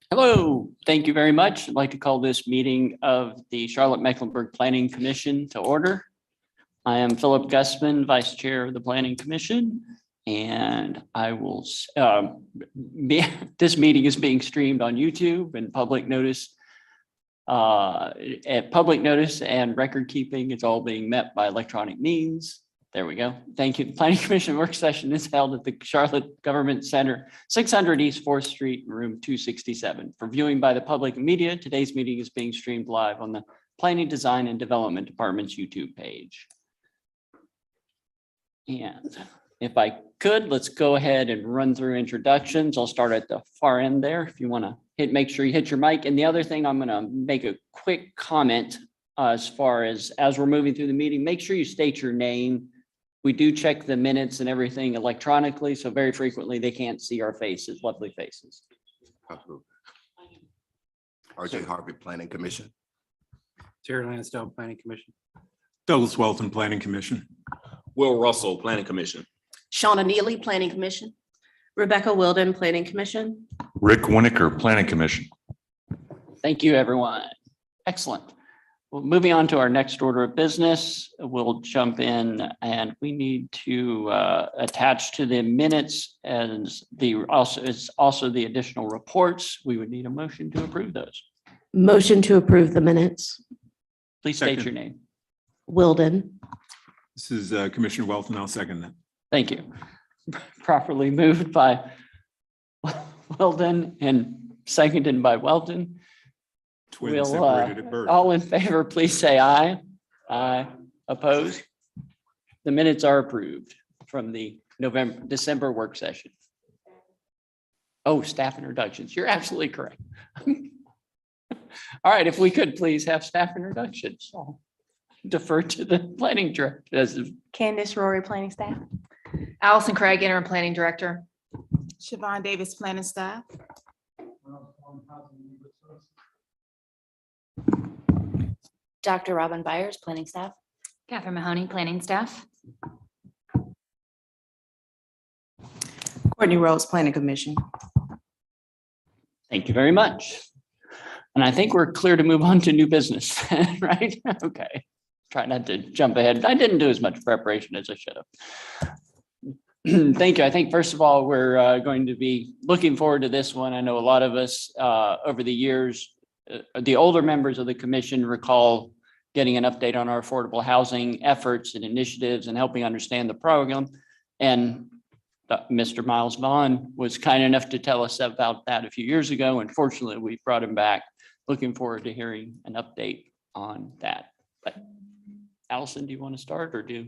Hello, thank you very much. I'd like to call this meeting of the Charlotte-Mecklenburg Planning Commission to order. I am Philip Gustman, Vice Chair of the Planning Commission, and I will, this meeting is being streamed on YouTube and public notice and record keeping. It's all being met by electronic means. There we go. Thank you. The Planning Commission work session is held at the Charlotte Government Center, 600 East 4th Street, room 267. For viewing by the public and media, today's meeting is being streamed live on the Planning, Design, and Development Department's YouTube page. And if I could, let's go ahead and run through introductions. I'll start at the far end there. If you want to make sure you hit your mic. And the other thing, I'm going to make a quick comment as far as we're moving through the meeting, make sure you state your name. We do check the minutes and everything electronically, so very frequently they can't see our faces, lovely faces. RJ Harvey, Planning Commission. Terry Lansdowne, Planning Commission. Douglas Welton, Planning Commission. Will Russell, Planning Commission. Shauna Neely, Planning Commission. Rebecca Wilden, Planning Commission. Rick Winiker, Planning Commission. Thank you, everyone. Excellent. Well, moving on to our next order of business, we'll jump in and we need to attach to the minutes and also the additional reports. We would need a motion to approve those. Motion to approve the minutes. Please state Second. your name. Wilden. This is Commissioner Welton. I'll second that. Thank you. Properly moved by Weldon and seconded by Welton. Twins We'll, separated at birth. all in favor, please say aye. Aye. Opposed? The minutes are approved from the December work session. Oh, staff introductions. You're absolutely correct. All right, if we could please have staff introductions. I'll defer to the planning director. Candace Rory, planning staff. Allison Craig, interim planning director. Siobhan Davis, planning staff. Dr. Robin Byers, planning staff. Catherine Mahoney, planning staff. Courtney Rhodes, planning commission. Thank you very much. And I think we're clear to move on to new business, right? Okay. Try not to jump ahead. I didn't do as much preparation as I should have. Thank you. I think first of all, we're going to be looking forward to this one. I know a lot of us over the years, the older members of the commission recall getting an update on our affordable housing efforts and initiatives and helping understand the program. And Mr. Miles Vaughn was kind enough to tell us about that a few years ago. And fortunately, we brought him back. Looking forward to hearing an update on that. But Allison, do you want to start or do?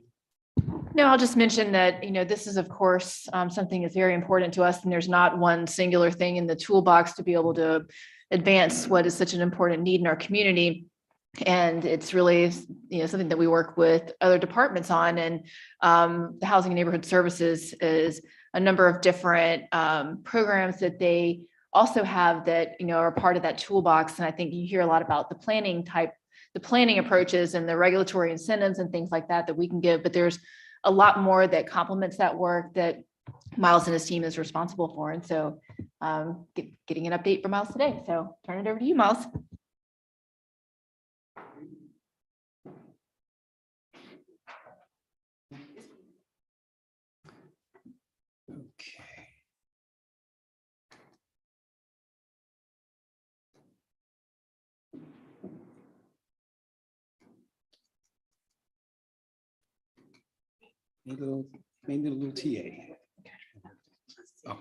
No, I'll just mention that, this is, of course, something that's very important to us, and there's not one singular thing in the toolbox to be able to advance what is such an important need in our community. And it's really, something that we work with other departments on. And the Housing and Neighborhood Services is a number of different programs that they also have that, are part of that toolbox. And I think you hear a lot about the planning approaches and the regulatory incentives and things like that we can give, but there's a lot more that complements that work that Miles and his team is responsible for. And so getting an update from Miles today. So turn it over to you, Miles. Maybe a little TA. Oh.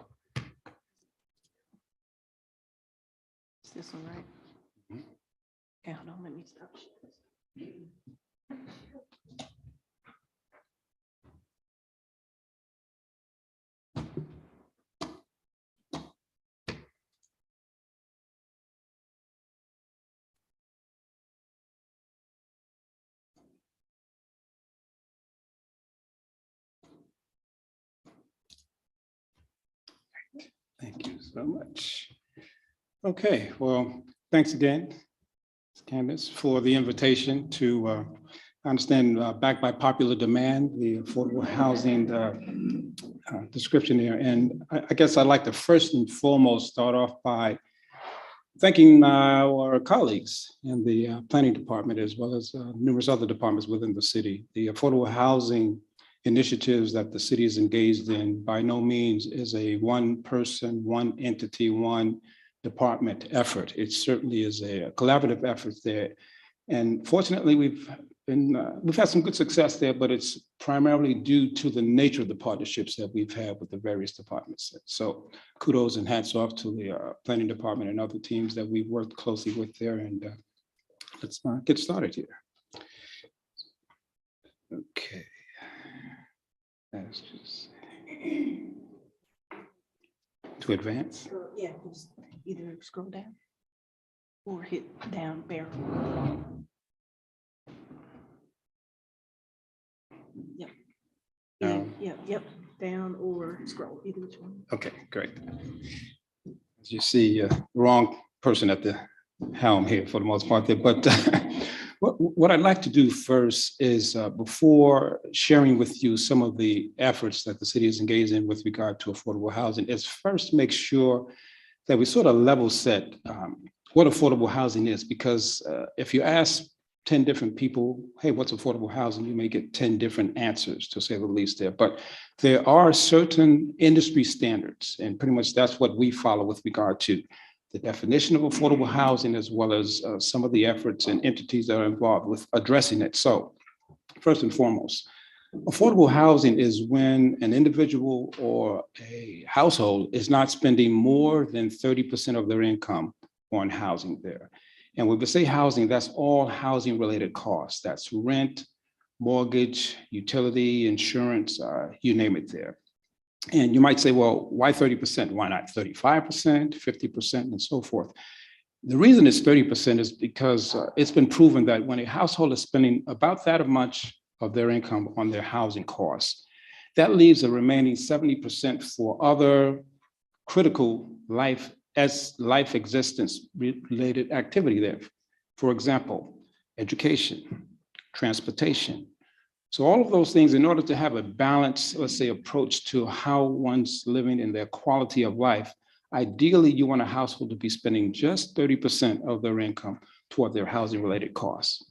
Is this one right? Okay, hold on, let me stop. Thank you so much. Okay, well, thanks again, Candace, for the invitation to understand, backed by popular demand, the affordable housing description there. And I guess I'd like to first and foremost start off by thanking our colleagues in the planning department as well as numerous other departments within the city. The affordable housing initiatives that the city is engaged in by no means is a one person, one entity, one department effort. It certainly is a collaborative effort there. And fortunately, we've had some good success there, but it's primarily due to the nature of the partnerships that we've had with the various departments. So kudos and hats off to the planning department and other teams that we've worked closely with there. And let's get started here. Okay. That's just to advance. Yeah, just either scroll down or hit down barrel. Yep. Yep, down or scroll, either which one. Okay, great. As you see, wrong person at the helm here for the most part there, but what I'd like to do first is before sharing with you some of the efforts that the city is engaged in with regard to affordable housing is first make sure that we sort of level set what affordable housing is, because if you ask 10 different people, hey, what's affordable housing? You may get 10 different answers, to say the least there. But there are certain industry standards, and pretty much that's what we follow with regard to the definition of affordable housing, as well as some of the efforts and entities that are involved with addressing it. So first and foremost, affordable housing is when an individual or a household is not spending more than 30% of their income on housing there. And when we say housing, that's all housing related costs. That's rent, mortgage, utility, insurance, you name it there. And you might say, well, why 30%? Why not 35%, 50%, and so forth? The reason it's 30% is because it's been proven that when a household is spending about that much of their income on their housing costs, that leaves the remaining 70% for other critical life existence related activity there. For example, education, transportation. So all of those things, in order to have a balanced, let's say, approach to how one's living in their quality of life, ideally you want a household to be spending just 30% of their income toward their housing related costs.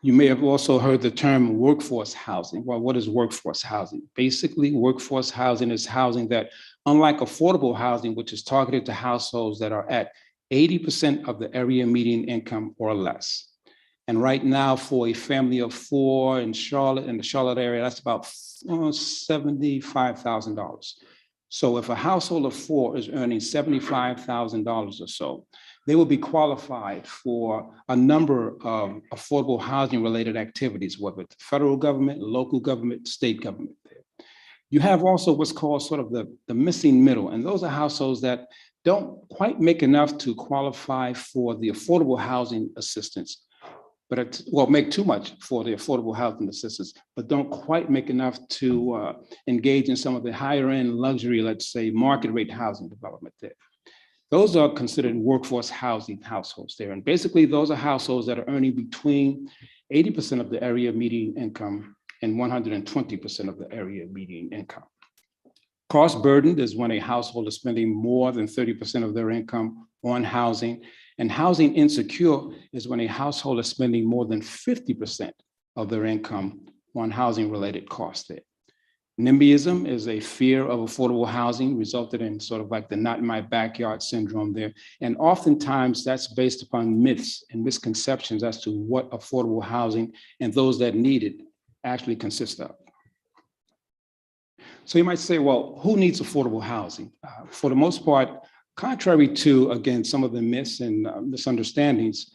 You may have also heard the term workforce housing. Well, what is workforce housing? Basically, workforce housing is housing that, unlike affordable housing, which is targeted to households that are at 80% of the area median income or less. And right now, for a family of four in Charlotte, in the Charlotte area, that's about $75,000. So if a household of four is earning $75,000 or so, they will be qualified for a number of affordable housing related activities, whether it's federal government, local government, state government. You have also what's called sort of the missing middle, and those are households that don't quite make enough to qualify for the affordable housing assistance, but make too much for the affordable housing assistance, but don't quite make enough to engage in some of the higher end luxury, let's say, market rate housing development there. Those are considered workforce housing households there. And basically, those are households that are earning between 80% of the area median income and 120% of the area median income. Cost burdened is when a household is spending more than 30% of their income on housing. And housing insecure is when a household is spending more than 50% of their income on housing related costs there. NIMBYism is a fear of affordable housing, resulted in sort of like the not in my backyard syndrome there. And oftentimes that's based upon myths and misconceptions as to what affordable housing and those that need it actually consist of. So you might say, well, who needs affordable housing? For the most part, contrary to, again, some of the myths and misunderstandings,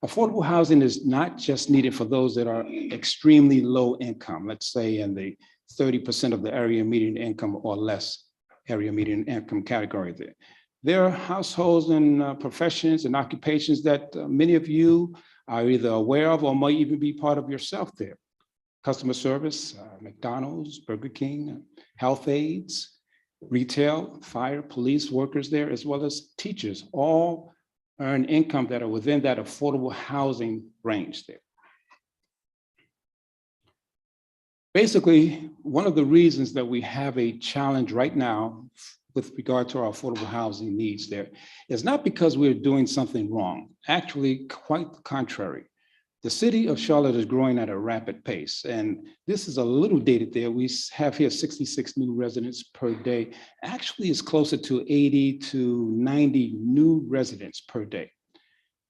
affordable housing is not just needed for those that are extremely low income, let's say in the 30% of the area median income or less area median income category there. There are households and professions and occupations that many of you are either aware of or might even be part of yourself there. Customer service, McDonald's, Burger King, health aides, retail, fire, police workers there, as well as teachers, all earn income that are within that affordable housing range there. Basically, one of the reasons that we have a challenge right now with regard to our affordable housing needs there is not because we're doing something wrong. Actually, quite the contrary. The city of Charlotte is growing at a rapid pace, and this is a little dated there. We have here 66 new residents per day. Actually, it's closer to 80 to 90 new residents per day.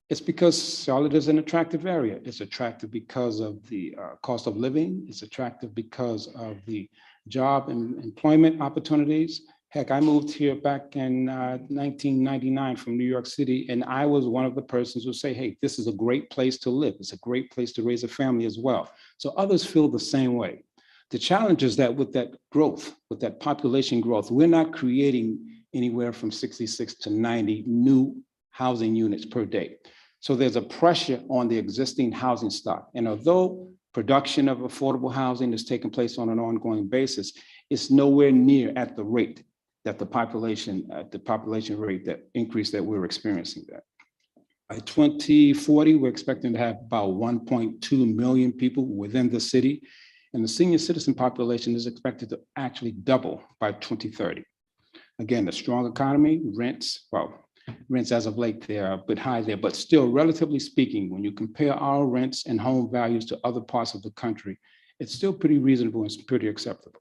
It's because Charlotte is an attractive area. It's attractive because of the cost of living. It's attractive because of the job and employment opportunities. Heck, I moved here back in 1999 from New York City, and I was one of the persons who say, hey, this is a great place to live. It's a great place to raise a family as well. So others feel the same way. The challenge is that with that growth, with that population growth, we're not creating anywhere from 66 to 90 new housing units per day. So there's a pressure on the existing housing stock. And although production of affordable housing is taking place on an ongoing basis, it's nowhere near at the rate that the population rate, that increase that we're experiencing there. By 2040, we're expecting to have about 1.2 million people within the city. And the senior citizen population is expected to actually double by 2030. Again, the strong economy, rents as of late, they're a bit high there, but still, relatively speaking, when you compare our rents and home values to other parts of the country, it's still pretty reasonable and pretty acceptable.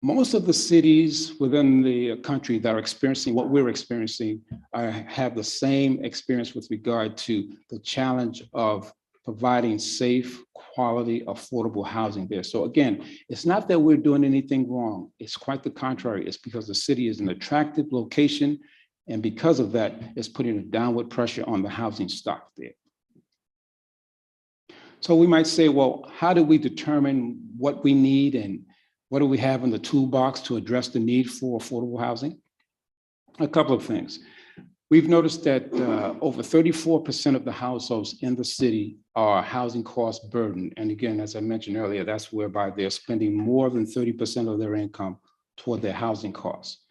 Most of the cities within the country that are experiencing what we're experiencing have the same experience with regard to the challenge of providing safe, quality, affordable housing there. So again, it's not that we're doing anything wrong. It's quite the contrary. It's because the city is an attractive location, and because of that, it's putting a downward pressure on the housing stock there. So we might say, well, how do we determine what we need and what do we have in the toolbox to address the need for affordable housing? A couple of things. We've noticed that over 34% of the households in the city are housing cost burdened. And again, as I mentioned earlier, that's whereby they're spending more than 30% of their income toward their housing costs.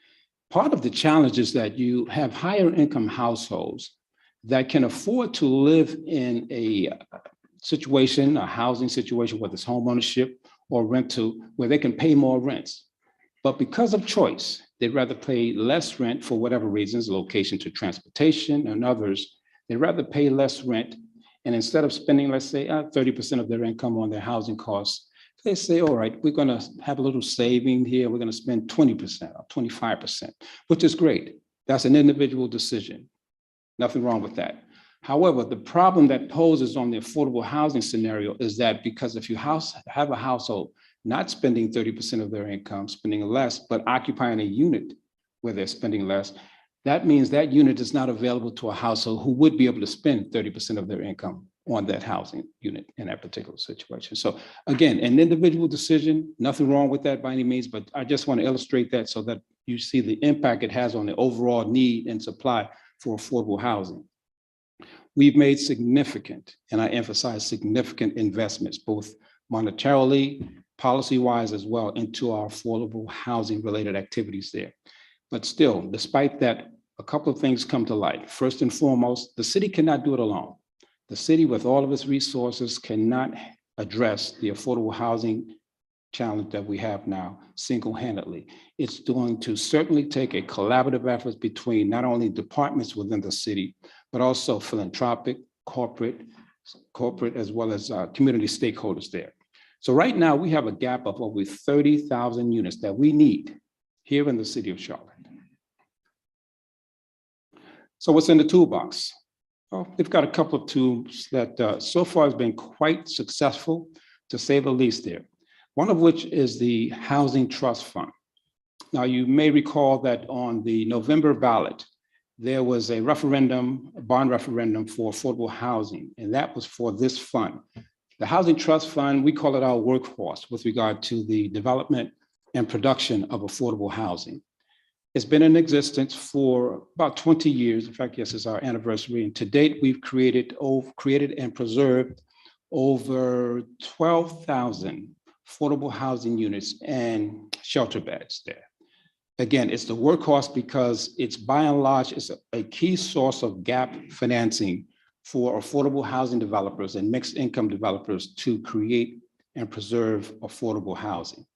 Part of the challenge is that you have higher income households that can afford to live in a situation, a housing situation, whether it's home ownership or rental, where they can pay more rents. But because of choice, they'd rather pay less rent for whatever reasons, location to transportation and others. They'd rather pay less rent. And instead of spending, let's say, 30% of their income on their housing costs, they say, all right, we're going to have a little saving here. We're going to spend 20% or 25%, which is great. That's an individual decision. Nothing wrong with that. However, the problem that poses on the affordable housing scenario is that because if you have a household not spending 30% of their income, spending less, but occupying a unit where they're spending less, that means that unit is not available to a household who would be able to spend 30% of their income on that housing unit in that particular situation. So again, an individual decision, nothing wrong with that by any means, but I just want to illustrate that so that you see the impact it has on the overall need and supply for affordable housing. We've made significant, and I emphasize significant investments, both monetarily, policy-wise as well, into our affordable housing related activities there. But still, despite that, a couple of things come to light. First and foremost, the city cannot do it alone. The city, with all of its resources, cannot address the affordable housing challenge that we have now single-handedly. It's going to certainly take a collaborative effort between not only departments within the city, but also philanthropic, corporate, as well as community stakeholders there. So right now we have a gap of over 30,000 units that we need here in the city of Charlotte. So what's in the toolbox? Well, we've got a couple of tools that so far has been quite successful, to say the least there. One of which is the Housing Trust Fund. Now, you may recall that on the November ballot, there was a referendum, a bond referendum for affordable housing, and that was for this fund. The Housing Trust Fund, we call it our workhorse with regard to the development and production of affordable housing. It's been in existence for about 20 years. In fact, yes, it's our anniversary. And to date, we've created and preserved over 12,000 affordable housing units and shelter beds there. Again, it's the workhorse because it's by and large, it's a key source of gap financing for affordable housing developers and mixed income developers to create and preserve affordable housing.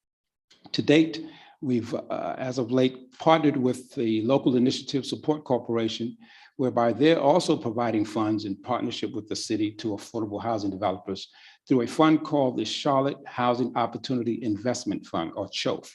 To date, We've, as of late, partnered with the Local Initiative Support Corporation, whereby they're also providing funds in partnership with the city to affordable housing developers through a fund called the Charlotte Housing Opportunity Investment Fund, or CHOAF.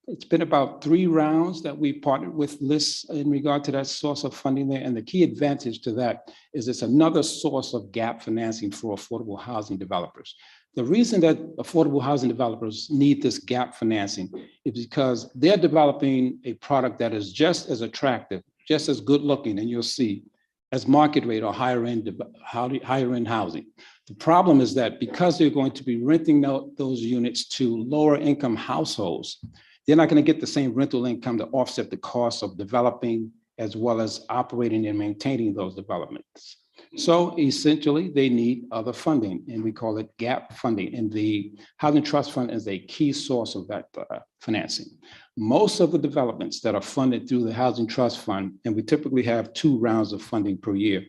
It's been about 3 rounds that we partnered with LIS in regard to that source of funding there. And the key advantage to that is it's another source of gap financing for affordable housing developers. The reason that affordable housing developers need this gap financing is because they're developing a product that is just as attractive, just as good looking, and you'll see, as market rate or higher end housing. The problem is that because they're going to be renting out those units to lower income households, they're not going to get the same rental income to offset the cost of developing as well as operating and maintaining those developments. So essentially, they need other funding, and we call it gap funding. And the Housing Trust Fund is a key source of that financing. Most of the developments that are funded through the Housing Trust Fund, and we typically have 2 rounds of funding per year,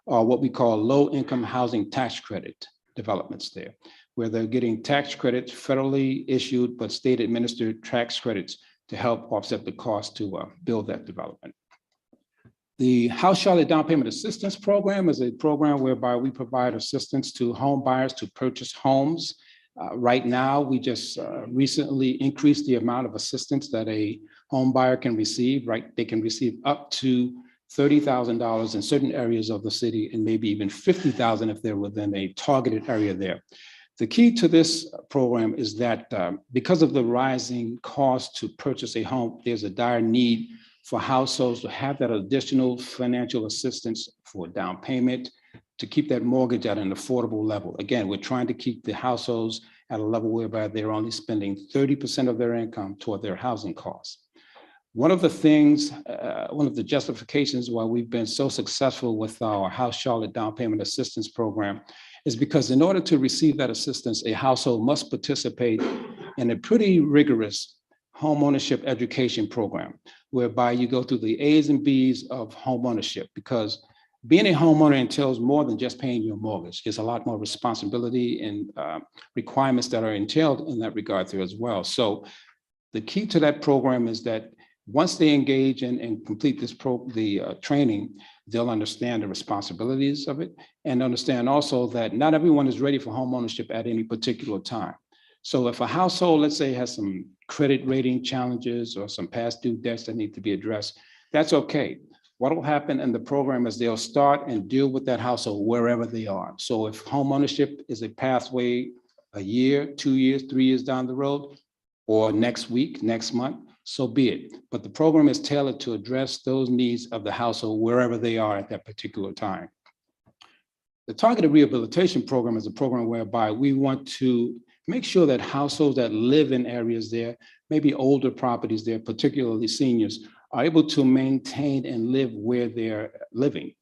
are what we call low-income housing tax credit developments there, where they're getting tax credits, federally issued but state administered tax credits to help offset the cost to build that development. The House Charlotte Down Payment Assistance Program is a program whereby we provide assistance to home buyers to purchase homes. Right now, we just recently increased the amount of assistance that a home buyer can receive, right? They can receive up to $30,000 in certain areas of the city and maybe even $50,000 if they're within a targeted area there. The key to this program is that because of the rising cost to purchase a home, there's a dire need for households to have that additional financial assistance for down payment, to keep that mortgage at an affordable level. Again, we're trying to keep the households at a level whereby they're only spending 30% of their income toward their housing costs. One of the things, one of the justifications why we've been so successful with our House Charlotte Down Payment Assistance Program is because in order to receive that assistance, a household must participate in a pretty rigorous homeownership education program, whereby you go through the A's and B's of homeownership, because being a homeowner entails more than just paying your mortgage. There's a lot more responsibility and requirements that are entailed in that regard there as well. So the key to that program is that once they engage and complete this training, they'll understand the responsibilities of it and understand also that not everyone is ready for homeownership at any particular time. So if a household, let's say, has some credit rating challenges or some past due debts that need to be addressed, that's okay. What will happen in the program is they'll start and deal with that household wherever they are. So if homeownership is a pathway a year, 2 years, 3 years down the road, or next week, next month, so be it. But the program is tailored to address those needs of the household wherever they are at that particular time. The Targeted Rehabilitation Program is a program whereby we want to make sure that households that live in areas there, maybe older properties there, particularly seniors, are able to maintain and live where they're living.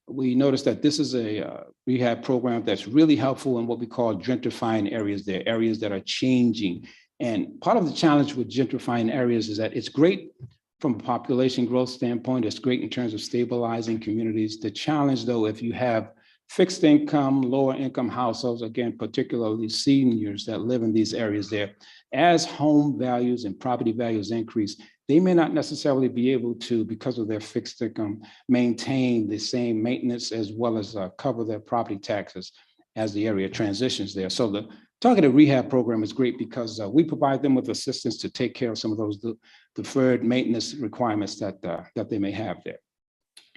We noticed that this is a rehab program that's really helpful in what we call gentrifying areas there, areas that are changing. And part of the challenge with gentrifying areas is that it's great from a population growth standpoint. It's great in terms of stabilizing communities. The challenge, though, if you have fixed income, lower income households, again, particularly seniors that live in these areas there, as home values and property values increase, they may not necessarily be able to, because of their fixed income, maintain the same maintenance as well as cover their property taxes as the area transitions there. So the Targeted Rehab Program is great because we provide them with assistance to take care of some of those deferred maintenance requirements that they may have there.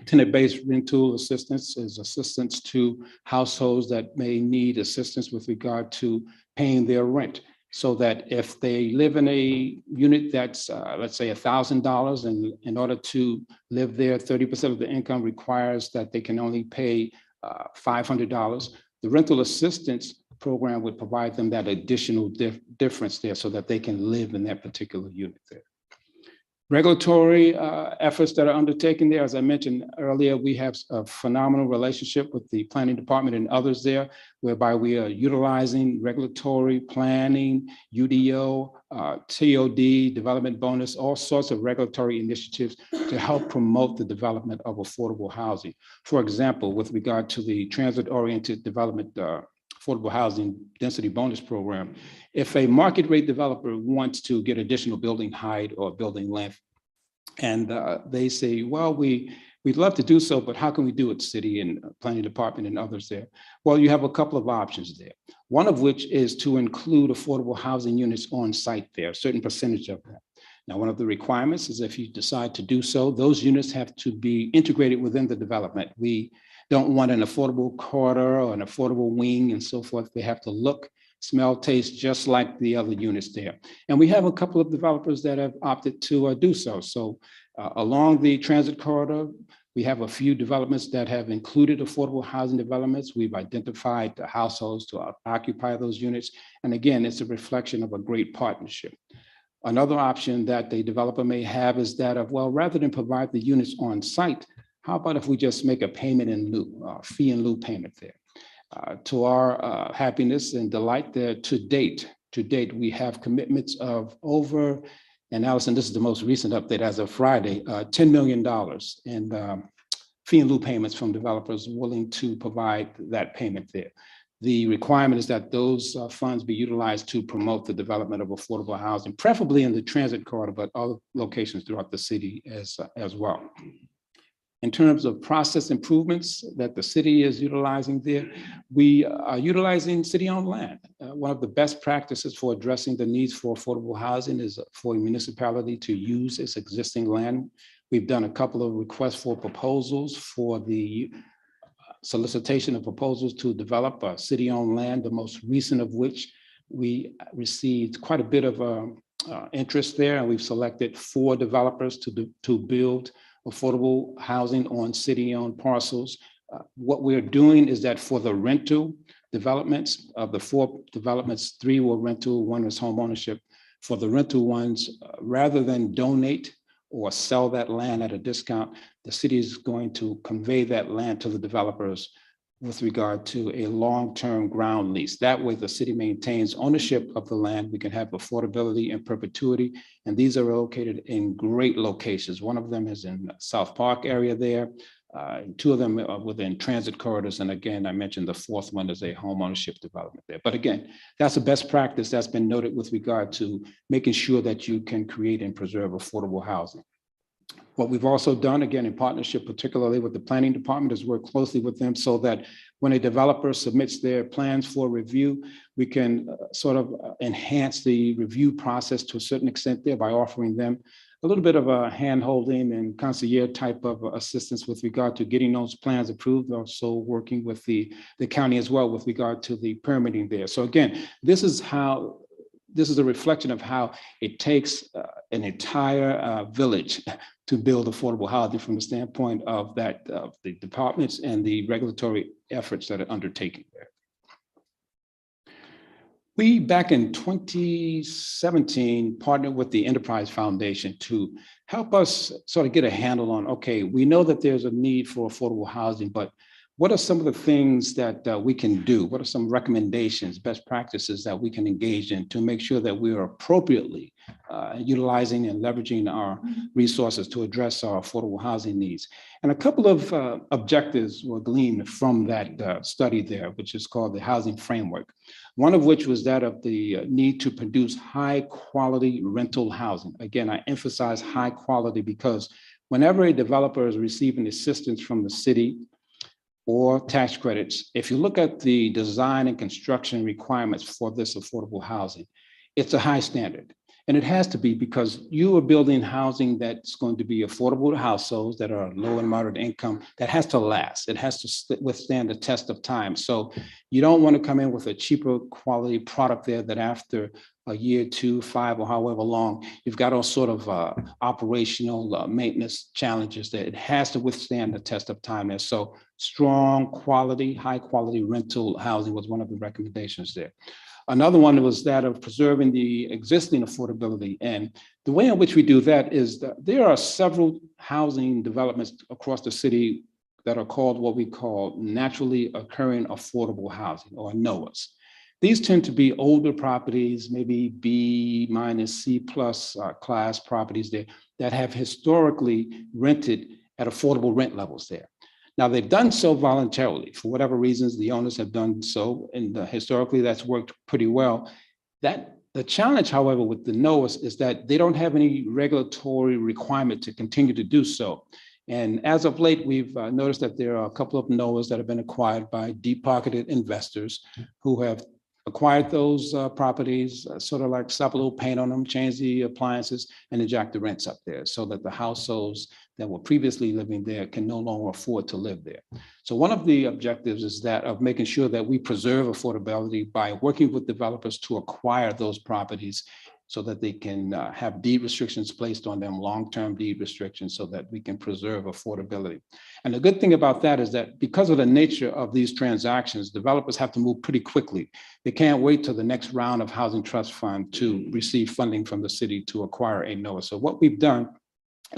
Tenant-based rental assistance is assistance to households that may need assistance with regard to paying their rent. So that if they live in a unit that's, let's say, $1,000, and in order to live there, 30% of the income requires that they can only pay $500. The rental assistance program would provide them that additional difference there so that they can live in that particular unit there. Regulatory efforts that are undertaken there, as I mentioned earlier, we have a phenomenal relationship with the planning department and others there, whereby we are utilizing regulatory planning, UDO, TOD, development bonus, all sorts of regulatory initiatives to help promote the development of affordable housing. For example, with regard to the transit-oriented development affordable housing density bonus program. If a market rate developer wants to get additional building height or building length, and they say, well, we'd love to do so, but how can we do it, city and planning department and others there? Well, you have a couple of options there. One of which is to include affordable housing units on site there, a certain percentage of that. Now, one of the requirements is if you decide to do so, those units have to be integrated within the development. We don't want an affordable corridor or an affordable wing and so forth. They have to look, smell, taste just like the other units there. And we have a couple of developers that have opted to do so. So along the transit corridor, we have a few developments that have included affordable housing developments. We've identified the households to occupy those units. And again, it's a reflection of a great partnership. Another option that the developer may have is that of, well, rather than provide the units on site, how about if we just make a payment in lieu, fee in lieu payment there? To our happiness and delight there, to date, we have commitments of over, and Allison, this is the most recent update as of Friday, $10 million in fee in lieu payments from developers willing to provide that payment there. The requirement is that those funds be utilized to promote the development of affordable housing, preferably in the transit corridor, but other locations throughout the city as well. In terms of process improvements that the city is utilizing there, we are utilizing city-owned land. One of the best practices for addressing the needs for affordable housing is for a municipality to use its existing land. We've done a couple of requests for proposals for the solicitation of proposals to develop city-owned land, the most recent of which we received quite a bit of interest there, and we've selected 4 developers to build affordable housing on city-owned parcels. What we're doing is that for the rental developments, of the 4 developments, 3 were rental, 1 was home ownership. For the rental ones, rather than donate or sell that land at a discount, the city is going to convey that land to the developers with regard to a long-term ground lease. That way the city maintains ownership of the land. We can have affordability and perpetuity. And these are located in great locations. One of them is in South Park area there. 2 of them are within transit corridors. And again, I mentioned the 4th one is a home ownership development there. But again, that's a best practice that's been noted with regard to making sure that you can create and preserve affordable housing. What we've also done, again, in partnership, particularly with the planning department, is work closely with them so that when a developer submits their plans for review, we can sort of enhance the review process to a certain extent there by offering them a little bit of a hand-holding and concierge type of assistance with regard to getting those plans approved, also working with the county as well with regard to the permitting there. So again, this is a reflection of how it takes an entire village to build affordable housing from the standpoint of that of the departments and the regulatory efforts that are undertaken there. We, back in 2017, partnered with the Enterprise Foundation to help us sort of get a handle on, okay, we know that there's a need for affordable housing, but what are some of the things that we can do? What are some recommendations, best practices that we can engage in to make sure that we are appropriately utilizing and leveraging our resources to address our affordable housing needs? And a couple of objectives were gleaned from that study there, which is called the Housing Framework. One of which was that of the need to produce high quality rental housing. Again, I emphasize high quality because whenever a developer is receiving assistance from the city or tax credits, if you look at the design and construction requirements for this affordable housing, it's a high standard. And it has to be because you are building housing that's going to be affordable to households that are low and moderate income, that has to last. It has to withstand the test of time. So you don't want to come in with a cheaper quality product there that after a year, 2, 5, or however long, you've got all sort of operational maintenance challenges that it has to withstand the test of time there. So strong quality, high quality rental housing was one of the recommendations there. Another one was that of preserving the existing affordability. And the way in which we do that is that there are several housing developments across the city that are called what we call naturally occurring affordable housing, or NOAHs. These tend to be older properties, maybe B- C+ class properties there that have historically rented at affordable rent levels there. Now, they've done so voluntarily. For whatever reasons, the owners have done so, and historically, that's worked pretty well. The challenge, however, with the NOAAs is that they don't have any regulatory requirement to continue to do so. And as of late, we've noticed that there are a couple of NOAAs that have been acquired by deep-pocketed investors who have acquired those properties, sort of like slap a little paint on them, change the appliances, and then jack the rents up there so that the households that were previously living there can no longer afford to live there. So one of the objectives is that of making sure that we preserve affordability by working with developers to acquire those properties so that they can have deed restrictions placed on them, long-term deed restrictions, so that we can preserve affordability. And the good thing about that is that because of the nature of these transactions, developers have to move pretty quickly. They can't wait till the next round of Housing Trust Fund to receive funding from the city to acquire a NOAA. So what we've done,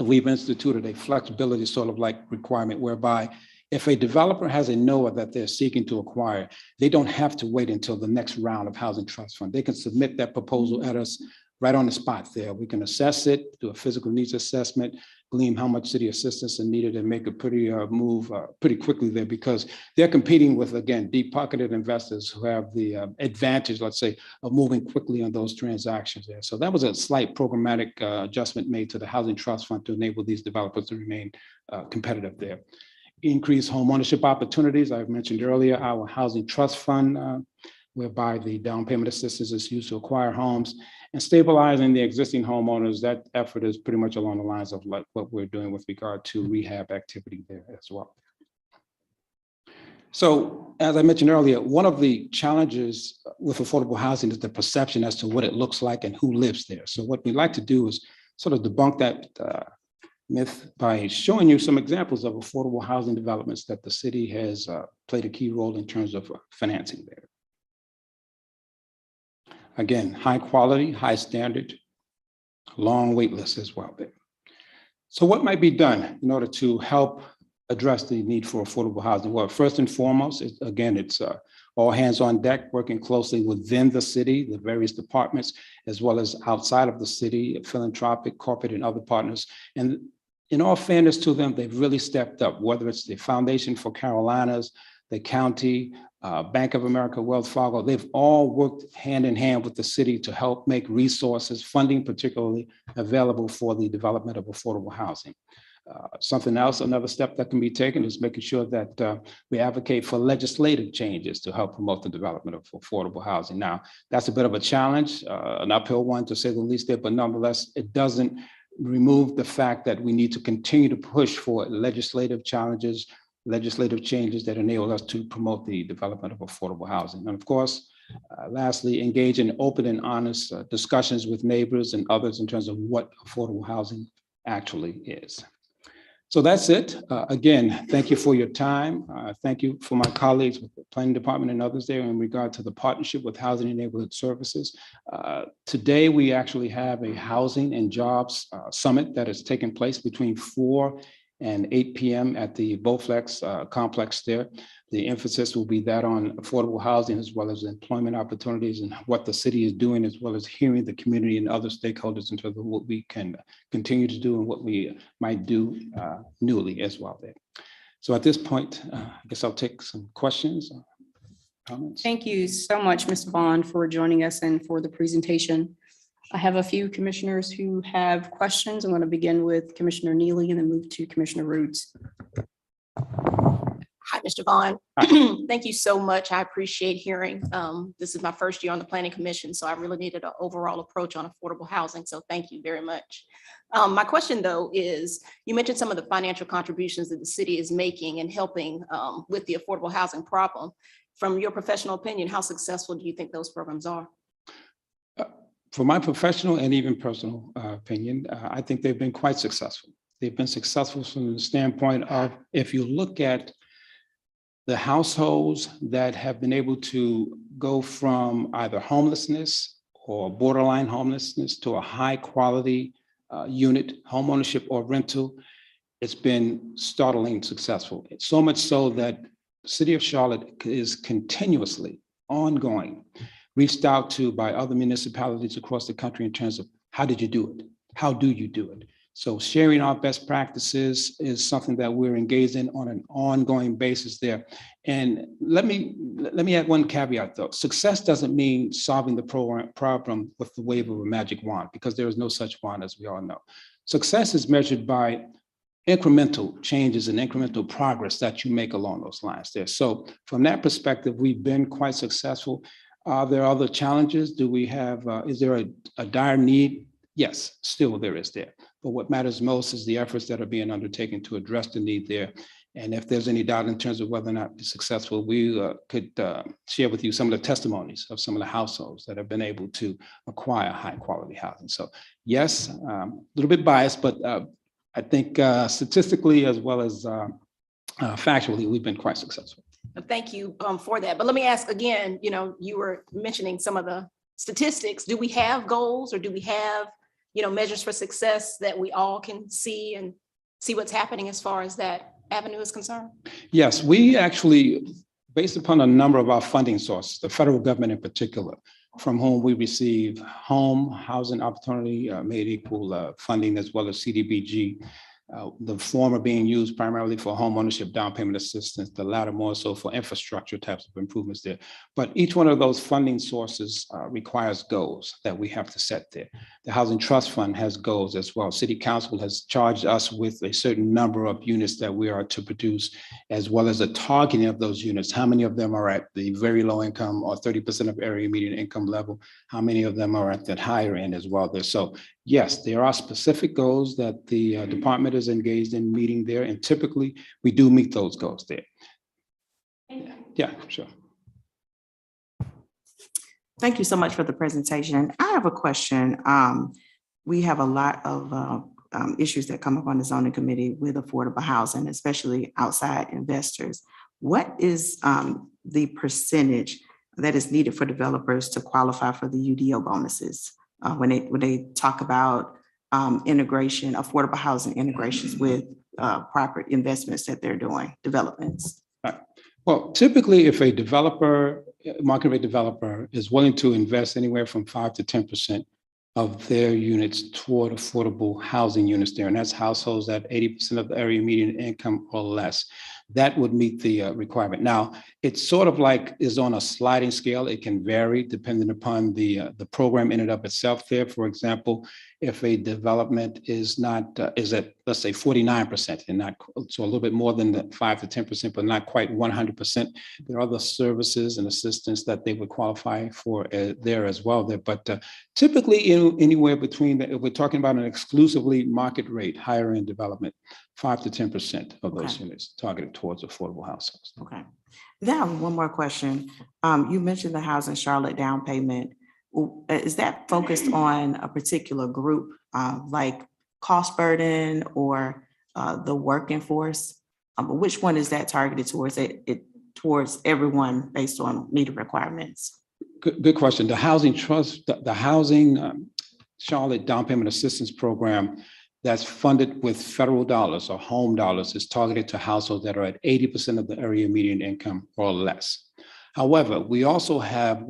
we've instituted a flexibility sort of like requirement whereby if a developer has a NOAA that they're seeking to acquire, they don't have to wait until the next round of Housing Trust Fund. They can submit that proposal at us right on the spot there. We can assess it, do a physical needs assessment, glean how much city assistance is needed, and make a pretty move pretty quickly there, because they're competing with, again, deep-pocketed investors who have the advantage, let's say, of moving quickly on those transactions there. So that was a slight programmatic adjustment made to the Housing Trust Fund to enable these developers to remain competitive there. Increase home ownership opportunities. I've mentioned earlier our Housing Trust Fund, whereby the down payment assistance is used to acquire homes, and stabilizing the existing homeowners. That effort is pretty much along the lines of like what we're doing with regard to rehab activity there as well. So as I mentioned earlier, one of the challenges with affordable housing is the perception as to what it looks like and who lives there. So what we like to do is sort of debunk that myth by showing you some examples of affordable housing developments that the city has played a key role in terms of financing there. Again, high quality, high standard, long wait list as well there. So what might be done in order to help address the need for affordable housing? Well, first and foremost, it's all hands on deck, working closely within the city, the various departments, as well as outside of the city, philanthropic, corporate, and other partners. And in all fairness to them, they've really stepped up, whether it's the Foundation for Carolinas, the county, Bank of America, Wells Fargo. They've all worked hand in hand with the city to help make resources, funding particularly, available for the development of affordable housing. Something else, another step that can be taken is making sure that we advocate for legislative changes to help promote the development of affordable housing. Now, that's a bit of a challenge, an uphill one to say the least there, but nonetheless, it doesn't remove the fact that we need to continue to push for legislative challenges, legislative changes that enable us to promote the development of affordable housing. And of course, lastly, engage in open and honest discussions with neighbors and others in terms of what affordable housing actually is. So that's it. Again, thank you for your time. Thank you for my colleagues with the planning department and others there in regard to the partnership with Housing and Neighborhood Services. Today, we actually have a housing and jobs summit that is taking place between 4 and 8 p.m. at the Bowflex complex there. The emphasis will be that on affordable housing as well as employment opportunities and what the city is doing, as well as hearing the community and other stakeholders in terms of what we can continue to do and what we might do newly as well there. So at this point, I guess I'll take some questions, comments. Thank you so much, Mr. Bond, for joining us and for the presentation. I have a few commissioners who have questions. I'm going to begin with Commissioner Neely and then move to Commissioner Rhodes. Hi, Mr. Vaughn. Thank you so much. I appreciate hearing. This is my first year on the Planning Commission, so I really needed an overall approach on affordable housing. So thank you very much. My question, though, is you mentioned some of the financial contributions that the city is making and helping with the affordable housing problem. From your professional opinion, how successful do you think those programs are? For my professional and even personal opinion, I think they've been quite successful. They've been successful from the standpoint of, if you look at the households that have been able to go from either homelessness or borderline homelessness to a high quality unit, home ownership or rental, it's been startlingly successful. So much so that the city of Charlotte is continuously ongoing, reached out to by other municipalities across the country in terms of how did you do it? How do you do it? So sharing our best practices is something that we're engaged in on an ongoing basis there. And let me add one caveat though. Success doesn't mean solving the problem with the wave of a magic wand, because there is no such wand, as we all know. Success is measured by incremental changes and incremental progress that you make along those lines there. So from that perspective, we've been quite successful. Are there other challenges? Do we have, is there a dire need? Yes, still there is there. But what matters most is the efforts that are being undertaken to address the need there. And if there's any doubt in terms of whether or not we're successful, we could share with you some of the testimonies of some of the households that have been able to acquire high quality housing. So yes, a little bit biased, but I think statistically as well as factually, we've been quite successful. Thank you for that. But let me ask again, you were mentioning some of the statistics. Do we have goals, or do we have, measures for success that we all can see and see what's happening as far as that avenue is concerned? Yes, we actually, based upon a number of our funding sources, the federal government in particular, from whom we receive home, housing opportunity made equal funding, as well as CDBG. The former being used primarily for home ownership down payment assistance, the latter more so for infrastructure types of improvements there. But each one of those funding sources requires goals that we have to set there. The Housing Trust Fund has goals as well. City Council has charged us with a certain number of units that we are to produce, as well as a targeting of those units. How many of them are at the very low income or 30% of area median income level? How many of them are at that higher end as well there? So yes, there are specific goals that the department is engaged in meeting there, and typically we do meet those goals there. Yeah, sure. Thank you so much for the presentation. I have a question. We have a lot of issues that come up on the zoning committee with affordable housing, especially outside investors. What is the percentage that is needed for developers to qualify for the UDO bonuses? When they talk about integration, affordable housing integrations with property investments that they're doing, developments. Well, typically, if a developer, market rate developer, is willing to invest anywhere from 5 to 10% of their units toward affordable housing units there, and that's households at 80% of the area median income or less, that would meet the requirement. Now, it's sort of like is on a sliding scale. It can vary depending upon the program in and of itself there. For example, if a development is not, is at, let's say 49% and not, so a little bit more than the 5 to 10%, but not quite 100%. There are other services and assistance that they would qualify for there as well there. But typically anywhere between, if we're talking about an exclusively market rate, higher end development, 5 to 10% of those units targeted towards affordable households. Okay. Then I have one more question. You mentioned the Housing Charlotte down payment. Is that focused on a particular group, like cost burden or the working force? Which one is that targeted towards? Towards everyone based on needed requirements? Good question. The Housing Trust, the Housing Charlotte Down Payment Assistance Program that's funded with federal dollars or home dollars is targeted to households that are at 80% of the area median income or less. However, we also have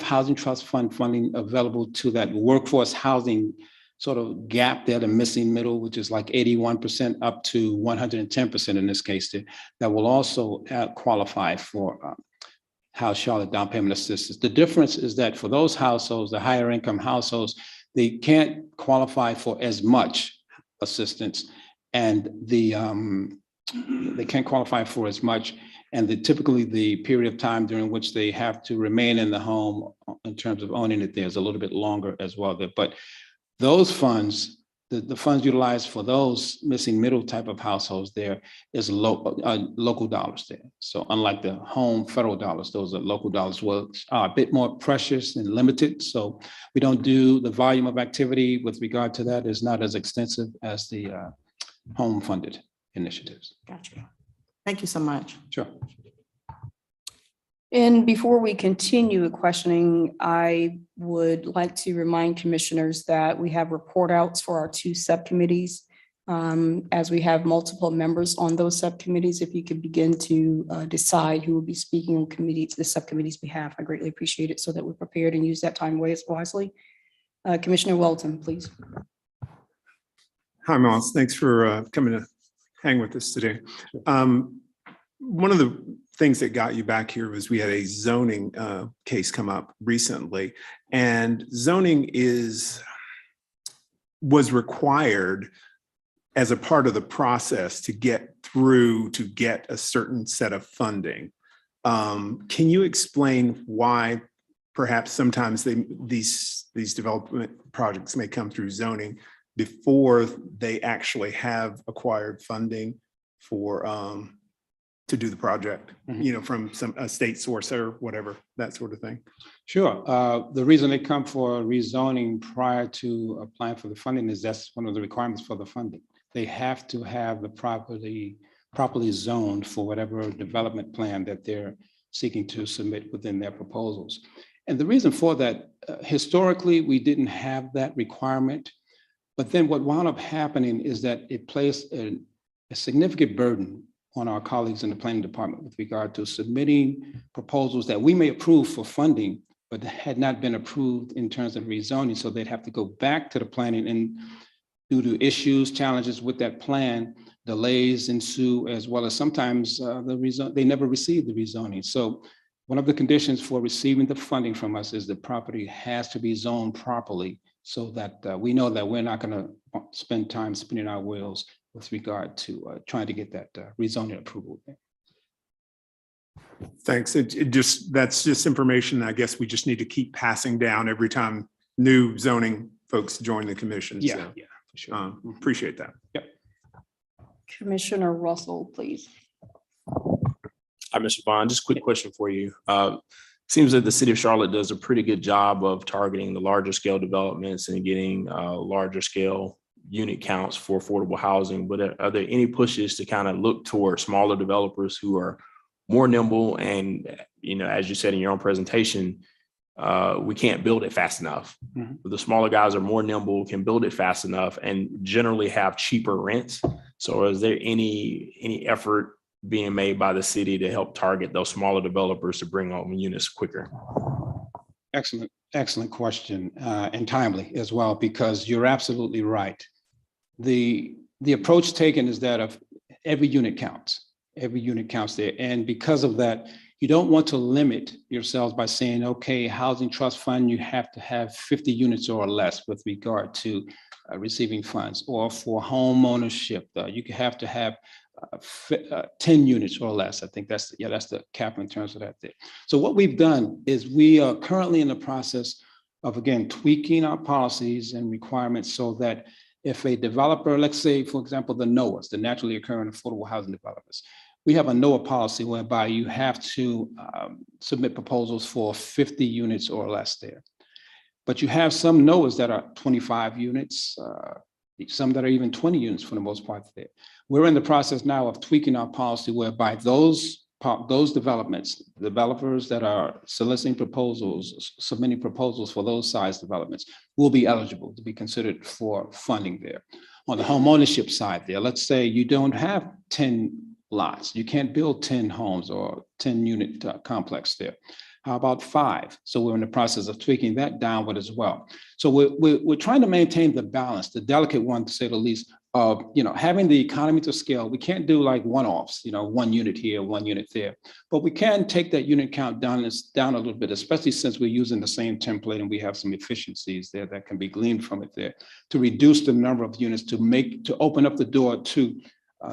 Housing Trust Fund funding available to that workforce housing sort of gap there, the missing middle, which is like 81% up to 110% in this case, that will also qualify for House Charlotte Down Payment Assistance. The difference is that for those households, the higher income households, they can't qualify for as much assistance, and they can't qualify for as much. And typically the period of time during which they have to remain in the home in terms of owning it there is a little bit longer as well. But those funds, the funds utilized for those missing middle type of households there is local dollars there. So unlike the home federal dollars, those are local dollars, which are a bit more precious and limited. So we don't do the volume of activity with regard to that is not as extensive as the home funded initiatives. Gotcha. Thank you so much. Sure. And before we continue questioning, I would like to remind commissioners that we have report outs for our 2 subcommittees. As we have multiple members on those subcommittees, if you could begin to decide who will be speaking on the subcommittee's behalf, I greatly appreciate it so that we're prepared and use that time wisely. Commissioner Welton, please. Hi, Moss. Thanks for coming to hang with us today. One of the things that got you back here was we had a zoning case come up recently, and zoning was required as a part of the process to get a certain set of funding. Can you explain why perhaps sometimes these development projects may come through zoning before they actually have acquired funding for to do the project, from a state source or whatever, that sort of thing? Sure. The reason they come for rezoning prior to applying for the funding is that's one of the requirements for the funding. They have to have the properly zoned for whatever development plan that they're seeking to submit within their proposals. And the reason for that, historically, we didn't have that requirement. But then what wound up happening is that it placed a significant burden on our colleagues in the planning department with regard to submitting proposals that we may approve for funding, but had not been approved in terms of rezoning. So they'd have to go back to the planning, and due to issues, challenges with that plan, delays ensue, as well as sometimes they never received the rezoning. So one of the conditions for receiving the funding from us is the property has to be zoned properly, so that we know that we're not going to spend time spinning our wheels with regard to trying to get that rezoning approval. Thanks. That's just information I guess we just need to keep passing down every time new zoning folks join the commission. Yeah, So, for sure. appreciate that. Yep. Commissioner Russell, please. Hi, Mr. Vaughn, just a quick question for you. Seems that the city of Charlotte does a pretty good job of targeting the larger scale developments and getting larger scale unit counts for affordable housing. But are there any pushes to kind of look toward smaller developers who are more nimble? And, as you said in your own presentation, we can't build it fast enough. Mhm. The smaller guys are more nimble, can build it fast enough, and generally have cheaper rents. So is there any effort being made by the city to help target those smaller developers to bring on units quicker? Excellent question, and timely as well, because you're absolutely right. The approach taken is that of every unit counts. Every unit counts there. And because of that, you don't want to limit yourselves by saying, okay, housing trust fund, you have to have 50 units or less with regard to receiving funds, or for home ownership, you have to have 10 units or less. I think that's the cap in terms of that there. So what we've done is we are currently in the process of, again, tweaking our policies and requirements so that if a developer, let's say, for example, the NOAAs, the naturally occurring affordable housing developers, we have a NOAA policy whereby you have to submit proposals for 50 units or less there. But you have some NOAAs that are 25 units, some that are even 20 units for the most part there. We're in the process now of tweaking our policy whereby those developers that are soliciting proposals, submitting proposals for those size developments will be eligible to be considered for funding there. On the home ownership side there, let's say you don't have 10 lots, you can't build 10 homes or 10 unit complex there. How about 5? So we're in the process of tweaking that downward as well. So we're trying to maintain the balance, the delicate one, to say the least, of having the economy to scale. We can't do like one-offs, 1 unit here, 1 unit there, but we can take that unit count down a little bit, especially since we're using the same template and we have some efficiencies there that can be gleaned from it there, to reduce the number of units, to open up the door to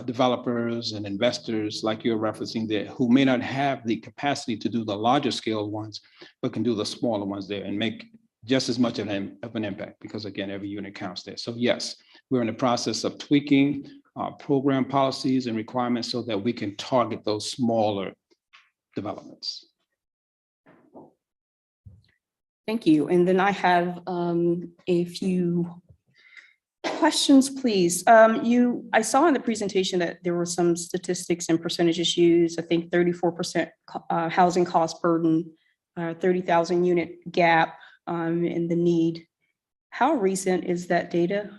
developers and investors like you're referencing there, who may not have the capacity to do the larger scale ones, but can do the smaller ones there and make just as much of an impact, because again, every unit counts there. So yes, we're in the process of tweaking our program policies and requirements so that we can target those smaller developments. Thank you. And then I have a few questions, please. I saw in the presentation that there were some statistics and percentages used. I think 34% housing cost burden, 30,000 unit gap in the need. How recent is that data?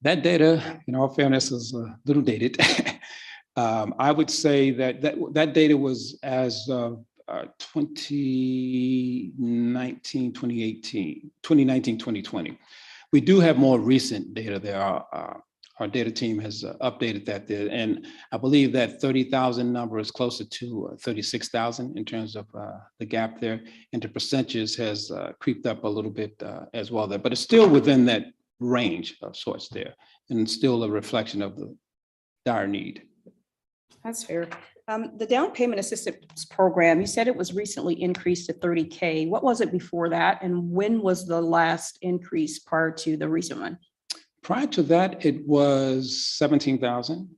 That data, in all fairness, is a little dated. I would say that data was as of 2019, 2020. We do have more recent data there. Our data team has updated that there, and I believe that 30,000 number is closer to 36,000 in terms of the gap there. And the percentages has creeped up a little bit as well there, but it's still within that range of sorts there, and still a reflection of the dire need. That's fair. The down payment assistance program, you said it was recently increased to 30K. What was it before that? And when was the last increase prior to the recent one? Prior to that, it was 17,000.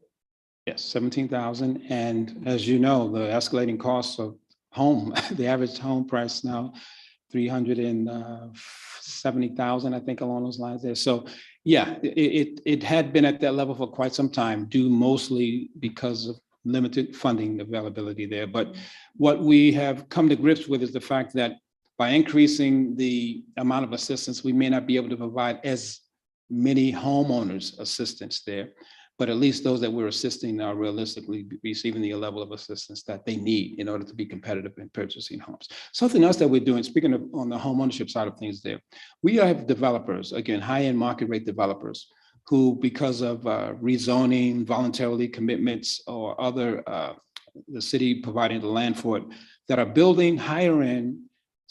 Yes, 17,000. And as you know, the escalating costs of home, the average home price now, 370,000, I think, along those lines there. So yeah, it had been at that level for quite some time, due mostly because of limited funding availability there. But what we have come to grips with is the fact that by increasing the amount of assistance, we may not be able to provide as many homeowners assistance there, but at least those that we're assisting are realistically receiving the level of assistance that they need in order to be competitive in purchasing homes. Something else that we're doing, speaking of on the homeownership side of things there, we have developers, again, high-end market rate developers, who, because of rezoning, voluntarily commitments, or other, the city providing the land for it, that are building higher end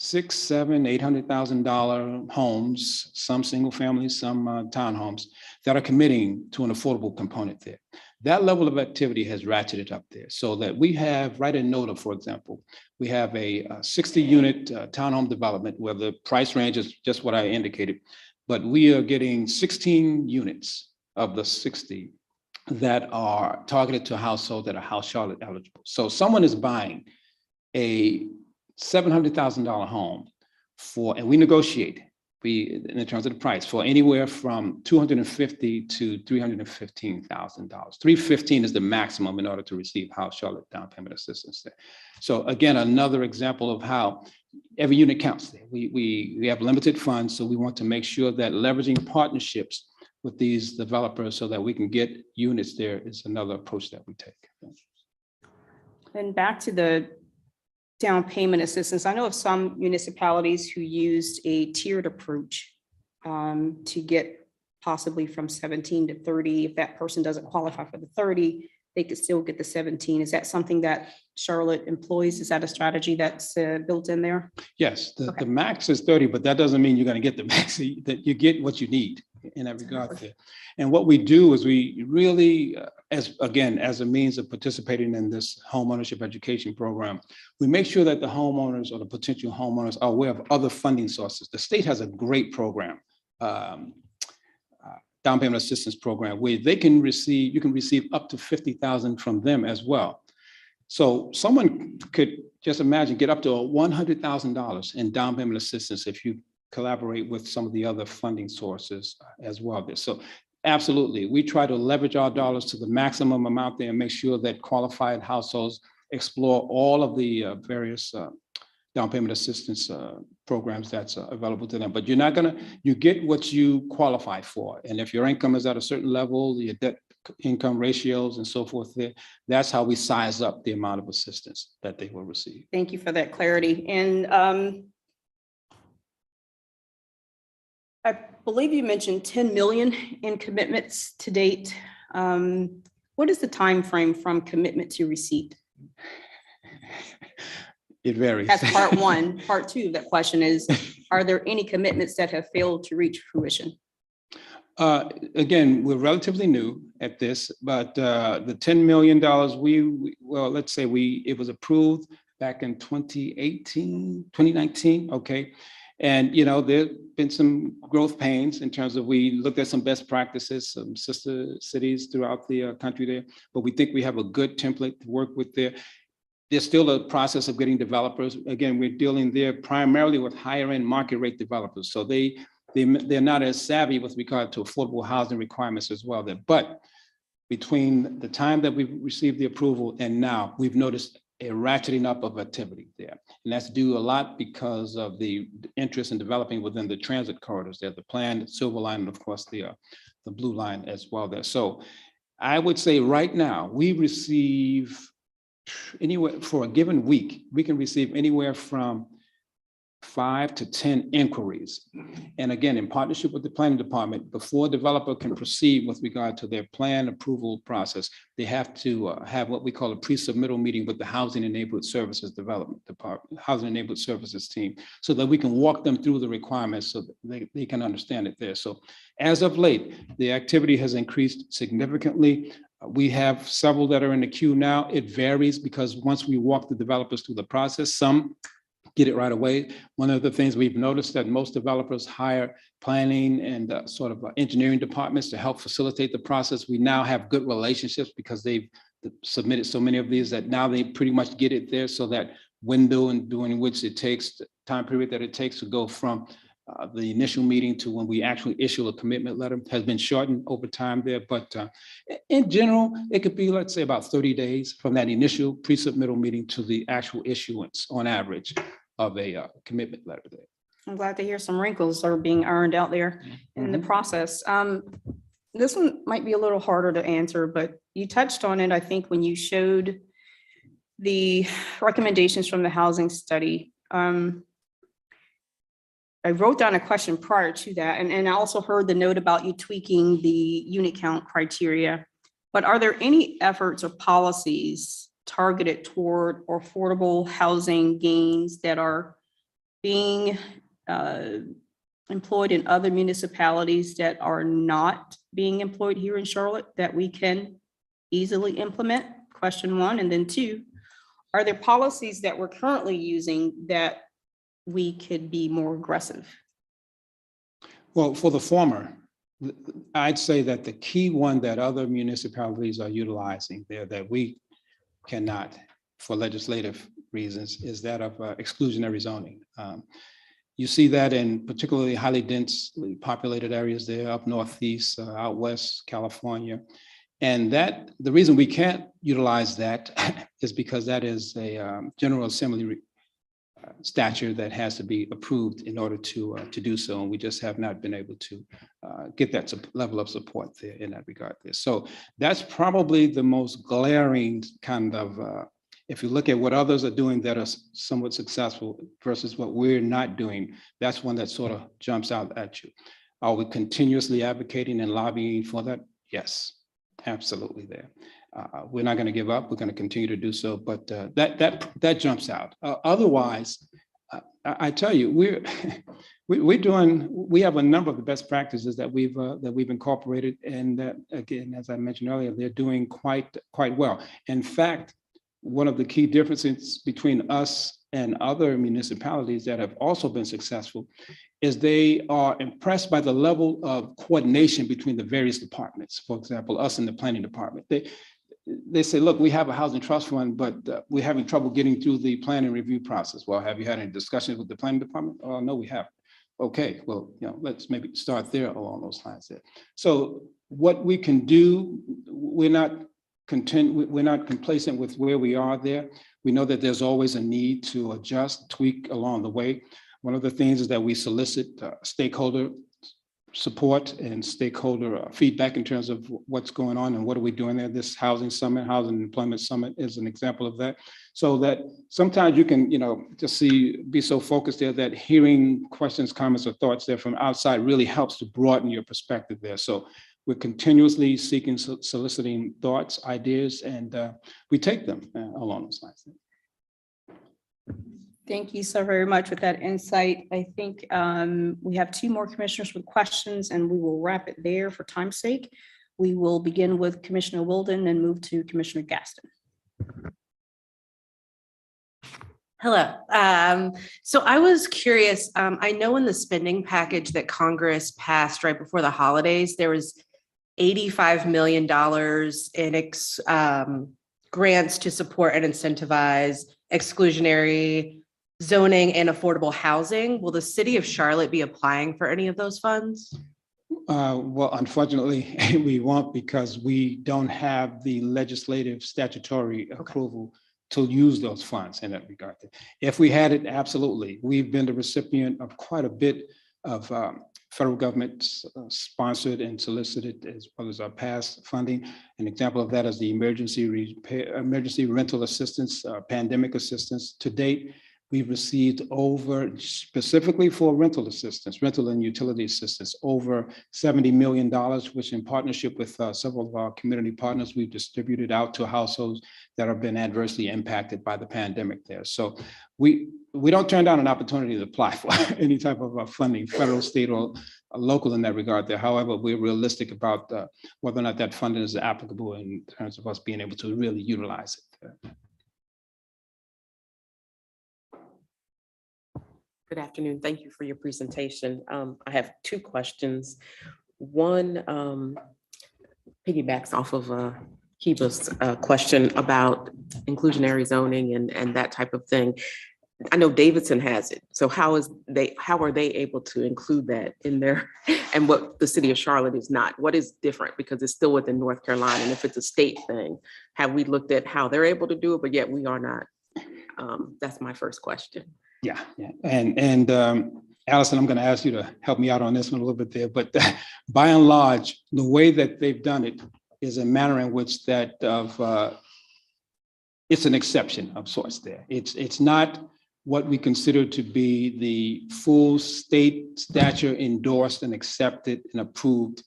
$600,000, $700,000, $800,000 homes, some single families, some townhomes, that are committing to an affordable component there. That level of activity has ratcheted up there, so that we have, right in NODA, for example, we have a 60-unit townhome development where the price range is just what I indicated, but we are getting 16 units of the 60 that are targeted to households that are House Charlotte eligible. So someone is buying a $700,000 home for, and we negotiate, in terms of the price, for anywhere from $250,000 to $315,000. $315,000 is the maximum in order to receive House Charlotte down payment assistance there. So again, another example of how every unit counts there. We have limited funds, so we want to make sure that leveraging partnerships with these developers so that we can get units there is another approach that we take. And back to the down payment assistance, I know of some municipalities who used a tiered approach to get possibly from 17 to 30. If that person doesn't qualify for the 30, they could still get the 17. Is that something that Charlotte employs? Is that a strategy that's built in there? Yes, the Okay. max is 30, but that doesn't mean you're going to get the max, that you get what you need in that regard there. And what we do is we really, as a means of participating in this homeownership education program, we make sure that the homeowners or the potential homeowners are aware of other funding sources. The state has a great program, down payment assistance program, where they can receive, you can receive up to $50,000 from them as well. So someone could, just imagine, get up to $100,000 in down payment assistance if you collaborate with some of the other funding sources as well. So absolutely, we try to leverage our dollars to the maximum amount there and make sure that qualified households explore all of the various down payment assistance programs that's available to them. But you're not gonna, you get what you qualify for. And if your income is at a certain level, your debt income ratios and so forth there, that's how we size up the amount of assistance that they will receive. Thank you for that clarity. And I believe you mentioned 10 million in commitments to date. What is the time frame from commitment to receipt? It varies. That's part one. Part two of that question is, are there any commitments that have failed to reach fruition? Again, we're relatively new at this, but the $10 million, well, let's say it was approved back in 2019, okay? And, you know, there've been some growth pains in terms of, we looked at some best practices, some sister cities throughout the country there, but we think we have a good template to work with there. There's still a process of getting developers. Again, we're dealing there primarily with higher end market rate developers. So they're not as savvy with regard to affordable housing requirements as well there. But between the time that we received the approval and now, we've noticed a ratcheting up of activity there. And that's due a lot because of the interest in developing within the transit corridors there, the planned Silver Line, and of course the Blue Line as well there. So I would say right now, we receive anywhere, for a given week, we can receive anywhere from 5 to 10 inquiries. And again, in partnership with the planning department, before a developer can proceed with regard to their plan approval process, they have to have what we call a pre-submittal meeting with the Housing and Neighborhood Services Development Department, Housing and Neighborhood Services team, so that we can walk them through the requirements so that they can understand it there. So as of late, the activity has increased significantly. We have several that are in the queue now. It varies because once we walk the developers through the process, some get it right away. One of the things we've noticed that most developers hire planning and engineering departments to help facilitate the process. We now have good relationships because they've submitted so many of these that now they pretty much get it there, so that window and during which it takes, the time period that it takes to go from the initial meeting to when we actually issue a commitment letter has been shortened over time there. But in general, it could be, let's say, about 30 days from that initial pre-submittal meeting to the actual issuance on average of a commitment letter there. I'm glad to hear some wrinkles are being ironed out there in the process. This one might be a little harder to answer, but you touched on it, I think, when you showed the recommendations from the housing study. I wrote down a question prior to that, and I also heard the note about you tweaking the unit count criteria. But are there any efforts or policies targeted toward affordable housing gains that are being employed in other municipalities that are not being employed here in Charlotte that we can easily implement? Question one. And then two, are there policies that we're currently using that we could be more aggressive? Well, for the former, I'd say that the key one that other municipalities are utilizing there that we cannot, for legislative reasons, is that of exclusionary zoning. You see that in particularly highly densely populated areas there up northeast, out west, California. And that the reason we can't utilize that is because that is a General Assembly statute that has to be approved in order to do so. And we just have not been able to get that level of support there in that regard there. So that's probably the most glaring kind of, if you look at what others are doing that are somewhat successful versus what we're not doing, that's one that sort of jumps out at you. Are we continuously advocating and lobbying for that? Yes, absolutely there. We're not going to give up. We're going to continue to do so, but that jumps out. Otherwise, I tell you, we have a number of the best practices that we've incorporated, and that, again, as I mentioned earlier, they're doing quite well. In fact, one of the key differences between us and other municipalities that have also been successful is they are impressed by the level of coordination between the various departments. For example, us in the planning department, they say, look, we have a housing trust fund, but we're having trouble getting through the plan and review process. Well, have you had any discussions with the planning department? Oh, no, we haven't. Okay, well, let's maybe start there along those lines there. So what we can do, we're not complacent with where we are there. We know that there's always a need to adjust, tweak along the way. One of the things is that we solicit stakeholder support and stakeholder feedback in terms of what's going on and what are we doing there. This housing summit, housing employment summit is an example of that. So that sometimes you can, just be so focused there that hearing questions, comments, or thoughts there from outside really helps to broaden your perspective there. So we're continuously seeking, soliciting thoughts, ideas, and we take them along those lines. Thank you so very much for that insight. I think we have two more commissioners with questions, and we will wrap it there for time's sake. We will begin with Commissioner Wilden and move to Commissioner Gaston. Hello. So I was curious, I know in the spending package that Congress passed right before the holidays, there was $85 million in grants to support and incentivize exclusionary zoning and affordable housing. Will the city of Charlotte be applying for any of those funds? Well, unfortunately, we won't, because we don't have the legislative statutory approval to use those funds in that regard. If we had it, absolutely. We've been the recipient of quite a bit of federal government sponsored and solicited, as well as our past funding. An example of that is the emergency rental assistance, pandemic assistance. To date, we've received over, specifically for rental assistance, rental and utility assistance, over $70 million, which in partnership with several of our community partners, we've distributed out to households that have been adversely impacted by the pandemic there. So we don't turn down an opportunity to apply for any type of funding, federal, state, or local in that regard there. However, we're realistic about whether or not that funding is applicable in terms of us being able to really utilize it. Good afternoon. Thank you for your presentation. I have two questions. One piggybacks off of Kiba's question about inclusionary zoning and that type of thing. I know Davidson has it. So how are they able to include that in there? And what the city of Charlotte is not? What is different? Because it's still within North Carolina. And if it's a state thing, have we looked at how they're able to do it, but yet we are not? That's my first question. Yeah. And Allison, I'm going to ask you to help me out on this one a little bit there, but by and large, the way that they've done it is a manner in which that it's an exception of sorts there. It's not what we consider to be the full state stature endorsed and accepted and approved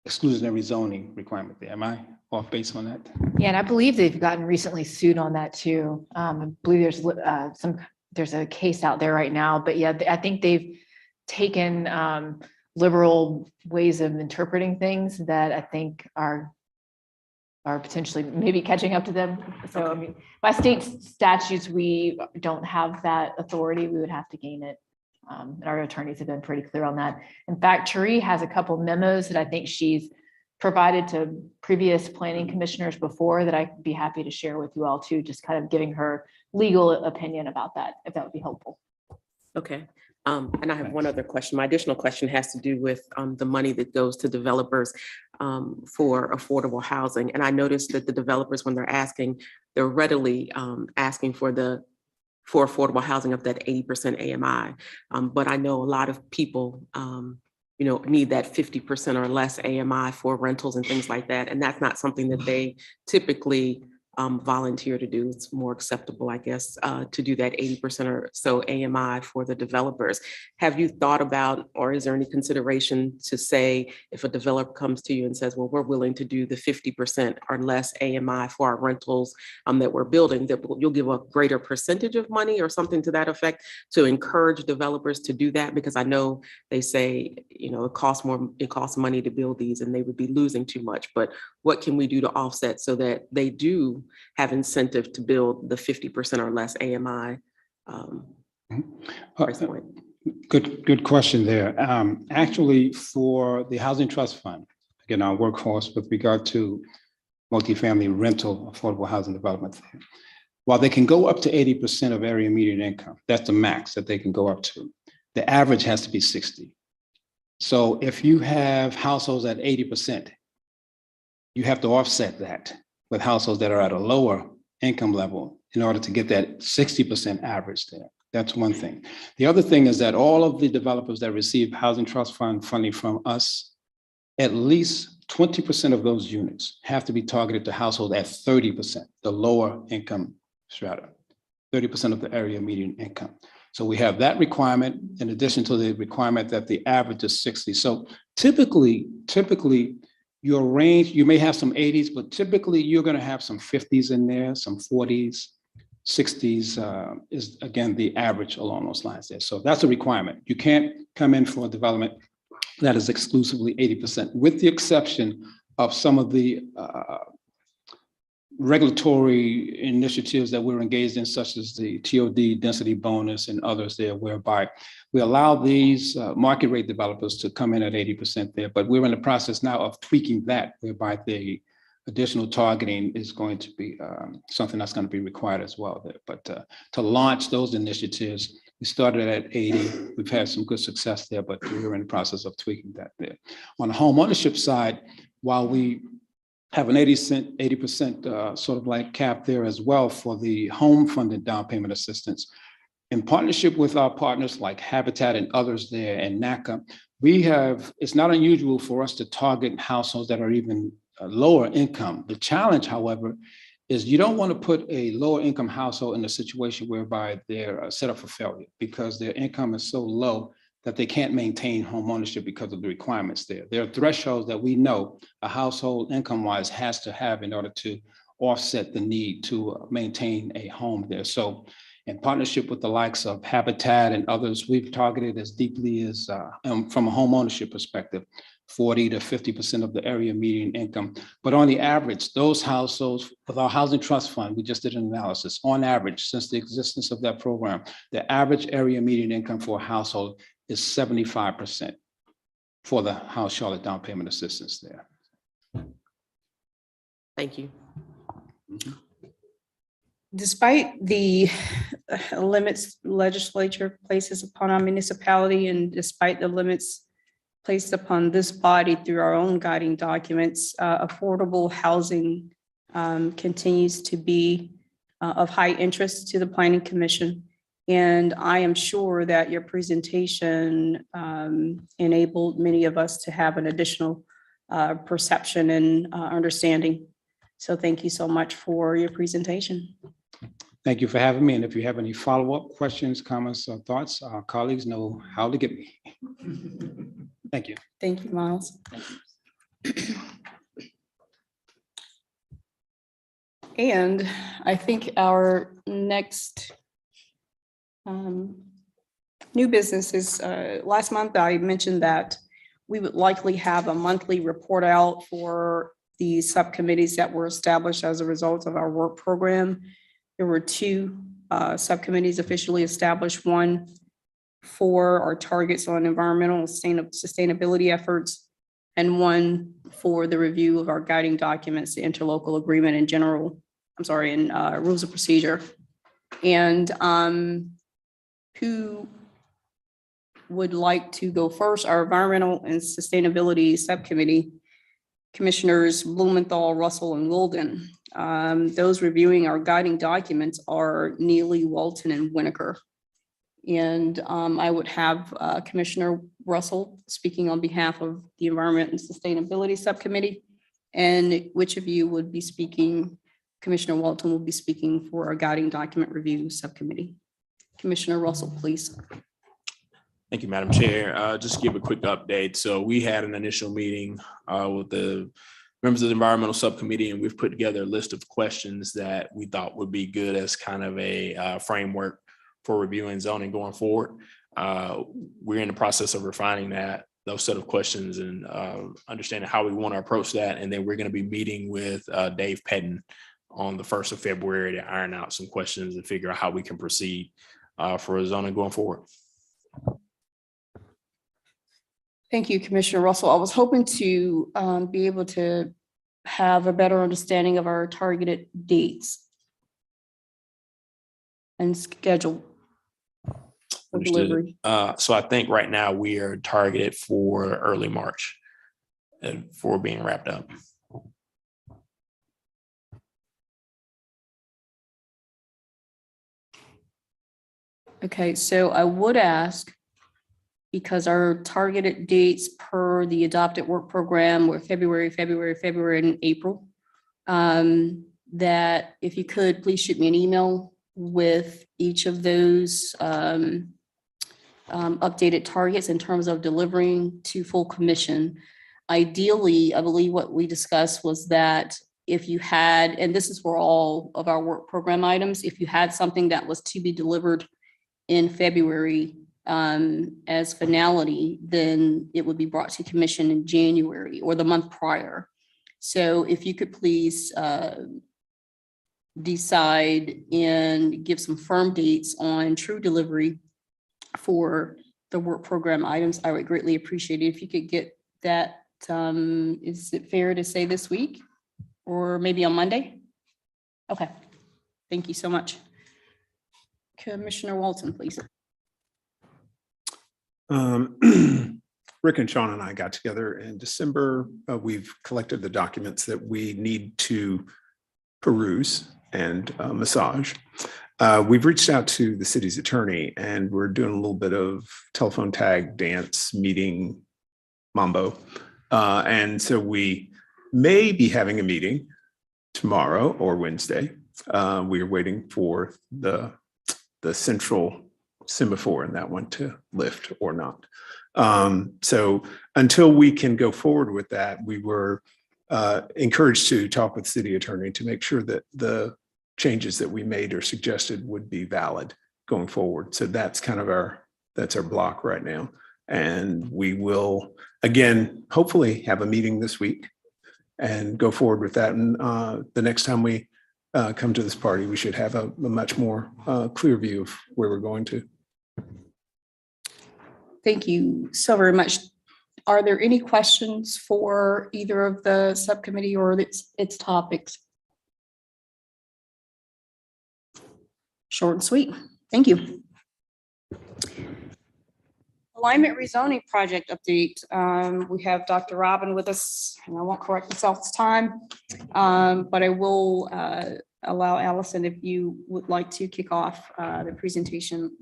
exclusionary zoning requirement there. Am I off base on that? Yeah, and I believe they've gotten recently sued on that too. I believe there's a case out there right now, but yeah, I think they've taken liberal ways of interpreting things that I think are potentially maybe catching up to them. So I mean, by state statutes, we don't have that authority. We would have to gain it. And our attorneys have been pretty clear on that. In fact, Therese has a couple memos that I think she's provided to previous planning commissioners before that I'd be happy to share with you all too, just kind of giving her legal opinion about that, if that would be helpful. Okay. And I have one other question. My additional question has to do with the money that goes to developers for affordable housing. And I noticed that the developers, when they're asking, they're readily asking for affordable housing of that 80% AMI. But I know a lot of people need that 50% or less AMI for rentals and things like that. And that's not something that they typically volunteer to do. It's more acceptable, I guess, to do that 80% or so AMI for the developers. Have you thought about, or is there any consideration to say, if a developer comes to you and says, well, we're willing to do the 50% or less AMI for our rentals that we're building, that you'll give a greater percentage of money or something to that effect to encourage developers to do that? Because I know they say, it costs money to build these and they would be losing too much, but what can we do to offset so that they do have incentive to build the 50% or less AMI price point? Good question there. Actually, for the Housing Trust Fund, again, our workforce with regard to multifamily rental affordable housing development, while they can go up to 80% of area median income, that's the max that they can go up to. The average has to be 60. So if you have households at 80%, you have to offset that with households that are at a lower income level in order to get that 60% average there. That's one thing. The other thing is that all of the developers that receive Housing Trust Fund funding from us, at least 20% of those units have to be targeted to households at 30%, the lower income strata, 30% of the area median income. So we have that requirement in addition to the requirement that the average is 60. So typically, your range, you may have some 80s, but typically you're going to have some 50s in there, some 40s, 60s is again the average along those lines there. So that's a requirement. You can't come in for a development that is exclusively 80%, with the exception of some of the regulatory initiatives that we're engaged in, such as the TOD density bonus and others there, whereby we allow these market rate developers to come in at 80% there. But we're in the process now of tweaking that, whereby the additional targeting is going to be something that's going to be required as well there. But to launch those initiatives, we started at 80. We've had some good success there, but we're in the process of tweaking that there. On the home ownership side, while we have an 80% sort of like cap there as well for the home funded down payment assistance. In partnership with our partners like Habitat and others there and NACA, it's not unusual for us to target households that are even lower income. The challenge, however, is you don't want to put a lower income household in a situation whereby they're set up for failure because their income is so low that they can't maintain home ownership because of the requirements there. There are thresholds that we know a household income-wise has to have in order to offset the need to maintain a home there. So in partnership with the likes of Habitat and others, we've targeted as deeply as, from a home ownership perspective, 40 to 50% of the area median income. But on the average, those households with our housing trust fund, we just did an analysis, on average, since the existence of that program, the average area median income for a household is 75% for the House Charlotte down payment assistance there. Thank you. Despite the limits legislature places upon our municipality and despite the limits placed upon this body through our own guiding documents, affordable housing continues to be of high interest to the Planning Commission. And I am sure that your presentation enabled many of us to have an additional perception and understanding. So thank you so much for your presentation. Thank you for having me. And if you have any follow-up questions, comments, or thoughts, our colleagues know how to get me. Thank you. Thank you, Miles. And I think our next new business is, last month I mentioned that we would likely have a monthly report out for the subcommittees that were established as a result of our work program. There were two subcommittees officially established, one for our targets on environmental sustainability efforts, and one for the review of our guiding documents, the interlocal agreement in general, and rules of procedure. And who would like to go first? Our environmental and sustainability subcommittee, Commissioners Blumenthal, Russell, and Golden. Those reviewing our guiding documents are Neely, Walton, and Winokur. And I would have Commissioner Russell speaking on behalf of the Environment and Sustainability Subcommittee. And which of you would be speaking? Commissioner Walton will be speaking for our guiding document review subcommittee. Commissioner Russell, please. Thank you, Madam Chair. Just to give a quick update. So we had an initial meeting with the members of the environmental subcommittee, and we've put together a list of questions that we thought would be good as kind of a framework for reviewing zoning going forward. We're in the process of refining those set of questions and understanding how we want to approach that. And then we're going to be meeting with Dave Pettin on the 1st of February to iron out some questions and figure out how we can proceed for zoning going forward. Thank you, Commissioner Russell. I was hoping to be able to have a better understanding of our targeted dates and schedule for delivery. So I think right now we are targeted for early March for being wrapped up. Okay, so I would ask, because our targeted dates per the adopted work program were February, and April, that if you could, please shoot me an email with each of those updated targets in terms of delivering to full commission. Ideally, I believe what we discussed was that if you had, and this is for all of our work program items, if you had something that was to be delivered in February as finality, then it would be brought to commission in January or the month prior. So if you could please decide and give some firm dates on true delivery for the work program items, I would greatly appreciate it. If you could get that, is it fair to say this week or maybe on Monday? Okay, thank you so much. Commissioner Walton, please. Rick and Sean and I got together in December. We've collected the documents that we need to peruse and massage. We've reached out to the city's attorney and we're doing a little bit of telephone tag, dance, meeting, mambo. And so we may be having a meeting tomorrow or Wednesday. We are waiting for the central semaphore in that one to lift or not. So until we can go forward with that, we were encouraged to talk with city attorney to make sure that the changes that we made or suggested would be valid going forward. So that's kind of that's our block right now. And we will, again, hopefully have a meeting this week and go forward with that. And the next time we come to this party, we should have a much more clear view of where we're going to. Thank you so very much. Are there any questions for either of the subcommittee or its topics? Short and sweet. Thank you. Alignment rezoning project update. We have Dr. Robin with us, and I won't correct myself this time, but I will allow Allison if you would like to kick off the presentation.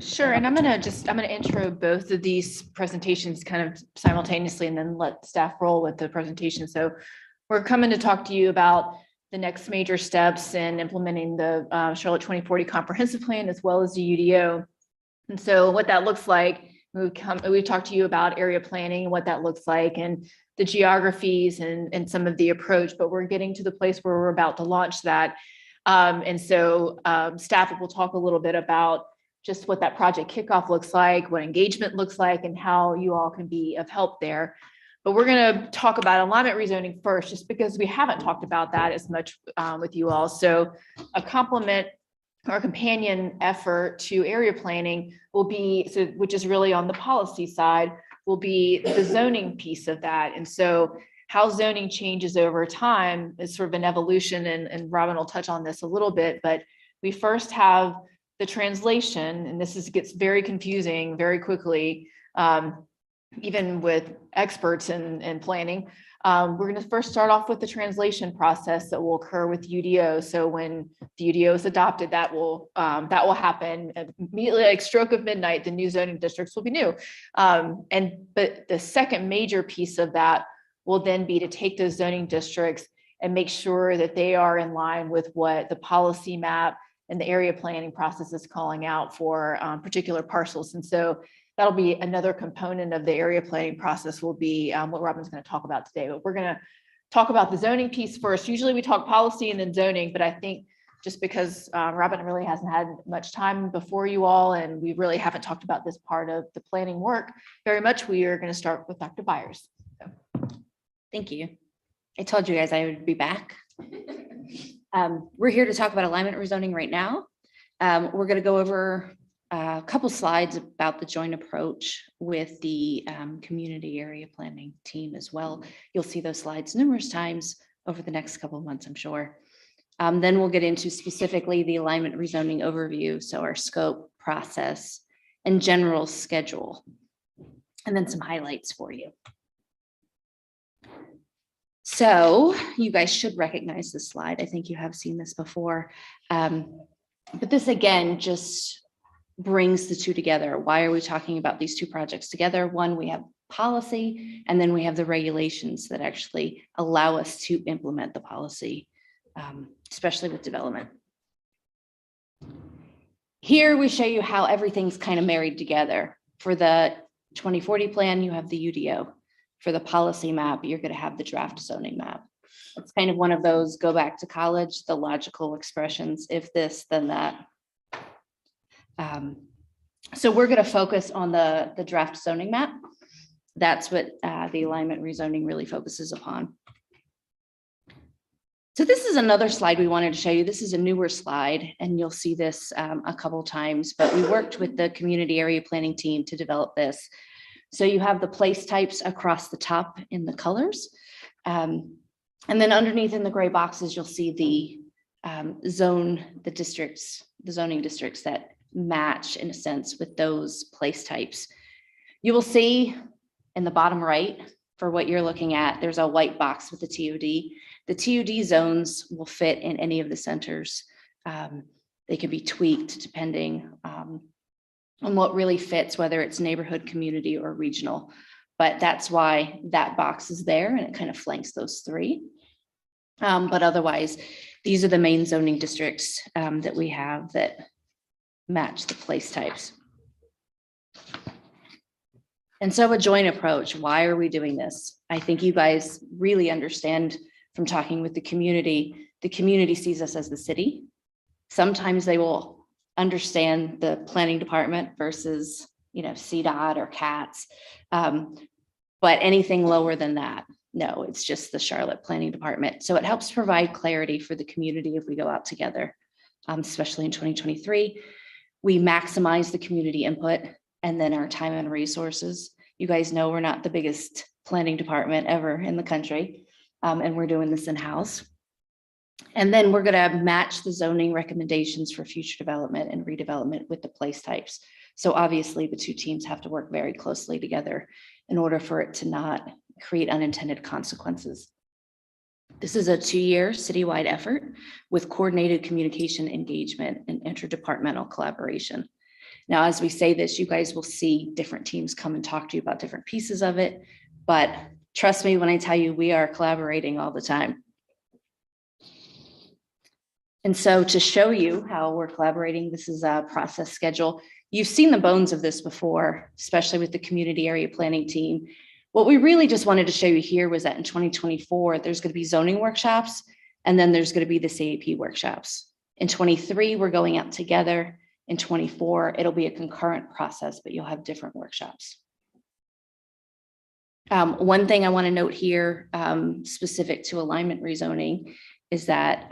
Sure, and I'm gonna intro both of these presentations kind of simultaneously and then let staff roll with the presentation. So we're coming to talk to you about the next major steps in implementing the Charlotte 2040 Comprehensive Plan as well as the UDO. And so what that looks like, we've talked to you about area planning and what that looks like and the geographies and some of the approach, but we're getting to the place where we're about to launch that. And so staff will talk a little bit about just what that project kickoff looks like, what engagement looks like, and how you all can be of help there. But we're going to talk about alignment rezoning first, just because we haven't talked about that as much with you all. So a complement or companion effort to area planning will be, which is really on the policy side, will be the zoning piece of that. And so how zoning changes over time is sort of an evolution, and Robin will touch on this a little bit, but we first have the translation, and gets very confusing very quickly, even with experts in planning. We're going to first start off with the translation process that will occur with UDO. So when the UDO is adopted, that will happen immediately, like stroke of midnight. The new zoning districts will be new, but the second major piece of that will then be to take those zoning districts and make sure that they are in line with what the policy map and the area planning process is calling out for particular parcels. And so that'll be another component of the area planning process, will be what Robin's going to talk about today. But we're going to talk about the zoning piece first. Usually we talk policy and then zoning, but I think just because Robin really hasn't had much time before you all, and we really haven't talked about this part of the planning work very much, we are going to start with Dr. Byers. Thank you. I told you guys I would be back. We're here to talk about alignment rezoning right now. We're going to go over a couple slides about the joint approach with the community area planning team as well. You'll see those slides numerous times over the next couple of months, I'm sure. Then we'll get into specifically the alignment rezoning overview, so our scope, process, and general schedule, and then some highlights for you. So you guys should recognize this slide. I think you have seen this before. But this again just brings the two together. Why are we talking about these two projects together? One, we have policy, and then we have the regulations that actually allow us to implement the policy, especially with development. Here we show you how everything's kind of married together. For the 2040 plan, you have the UDO. For the policy map, you're going to have the draft zoning map. It's kind of one of those go back to college, the logical expressions, if this, then that. So we're going to focus on the draft zoning map. That's what the alignment rezoning really focuses upon. So this is another slide we wanted to show you. This is a newer slide, and you'll see this a couple times, but we worked with the community area planning team to develop this. So you have the place types across the top in the colors. And then underneath in the gray boxes, you'll see the zoning districts that match in a sense with those place types. You will see in the bottom right for what you're looking at, there's a white box with the TOD. The TOD zones will fit in any of the centers. They can be tweaked depending on what really fits, whether it's neighborhood, community, or regional. But that's why that box is there, and it kind of flanks those three. But otherwise, these are the main zoning districts that we have that match the place types. And so a joint approach, why are we doing this? I think you guys really understand from talking with the community sees us as the city. Sometimes they will understand the planning department versus, CDOT or CATS. But anything lower than that, no, it's just the Charlotte Planning Department. So it helps provide clarity for the community if we go out together, especially in 2023. We maximize the community input and then our time and resources. You guys know we're not the biggest planning department ever in the country, and we're doing this in-house. And then we're going to match the zoning recommendations for future development and redevelopment with the place types. So obviously the two teams have to work very closely together in order for it to not create unintended consequences. This is a 2-year citywide effort with coordinated communication, engagement, and interdepartmental collaboration. Now, as we say this, you guys will see different teams come and talk to you about different pieces of it, but trust me when I tell you we are collaborating all the time. And so to show you how we're collaborating, this is a process schedule. You've seen the bones of this before, especially with the community area planning team. What we really just wanted to show you here was that in 2024, there's going to be zoning workshops, and then there's going to be the CAP workshops. In 23, we're going out together. In 24, it'll be a concurrent process, but you'll have different workshops. One thing I want to note here, specific to alignment rezoning, is that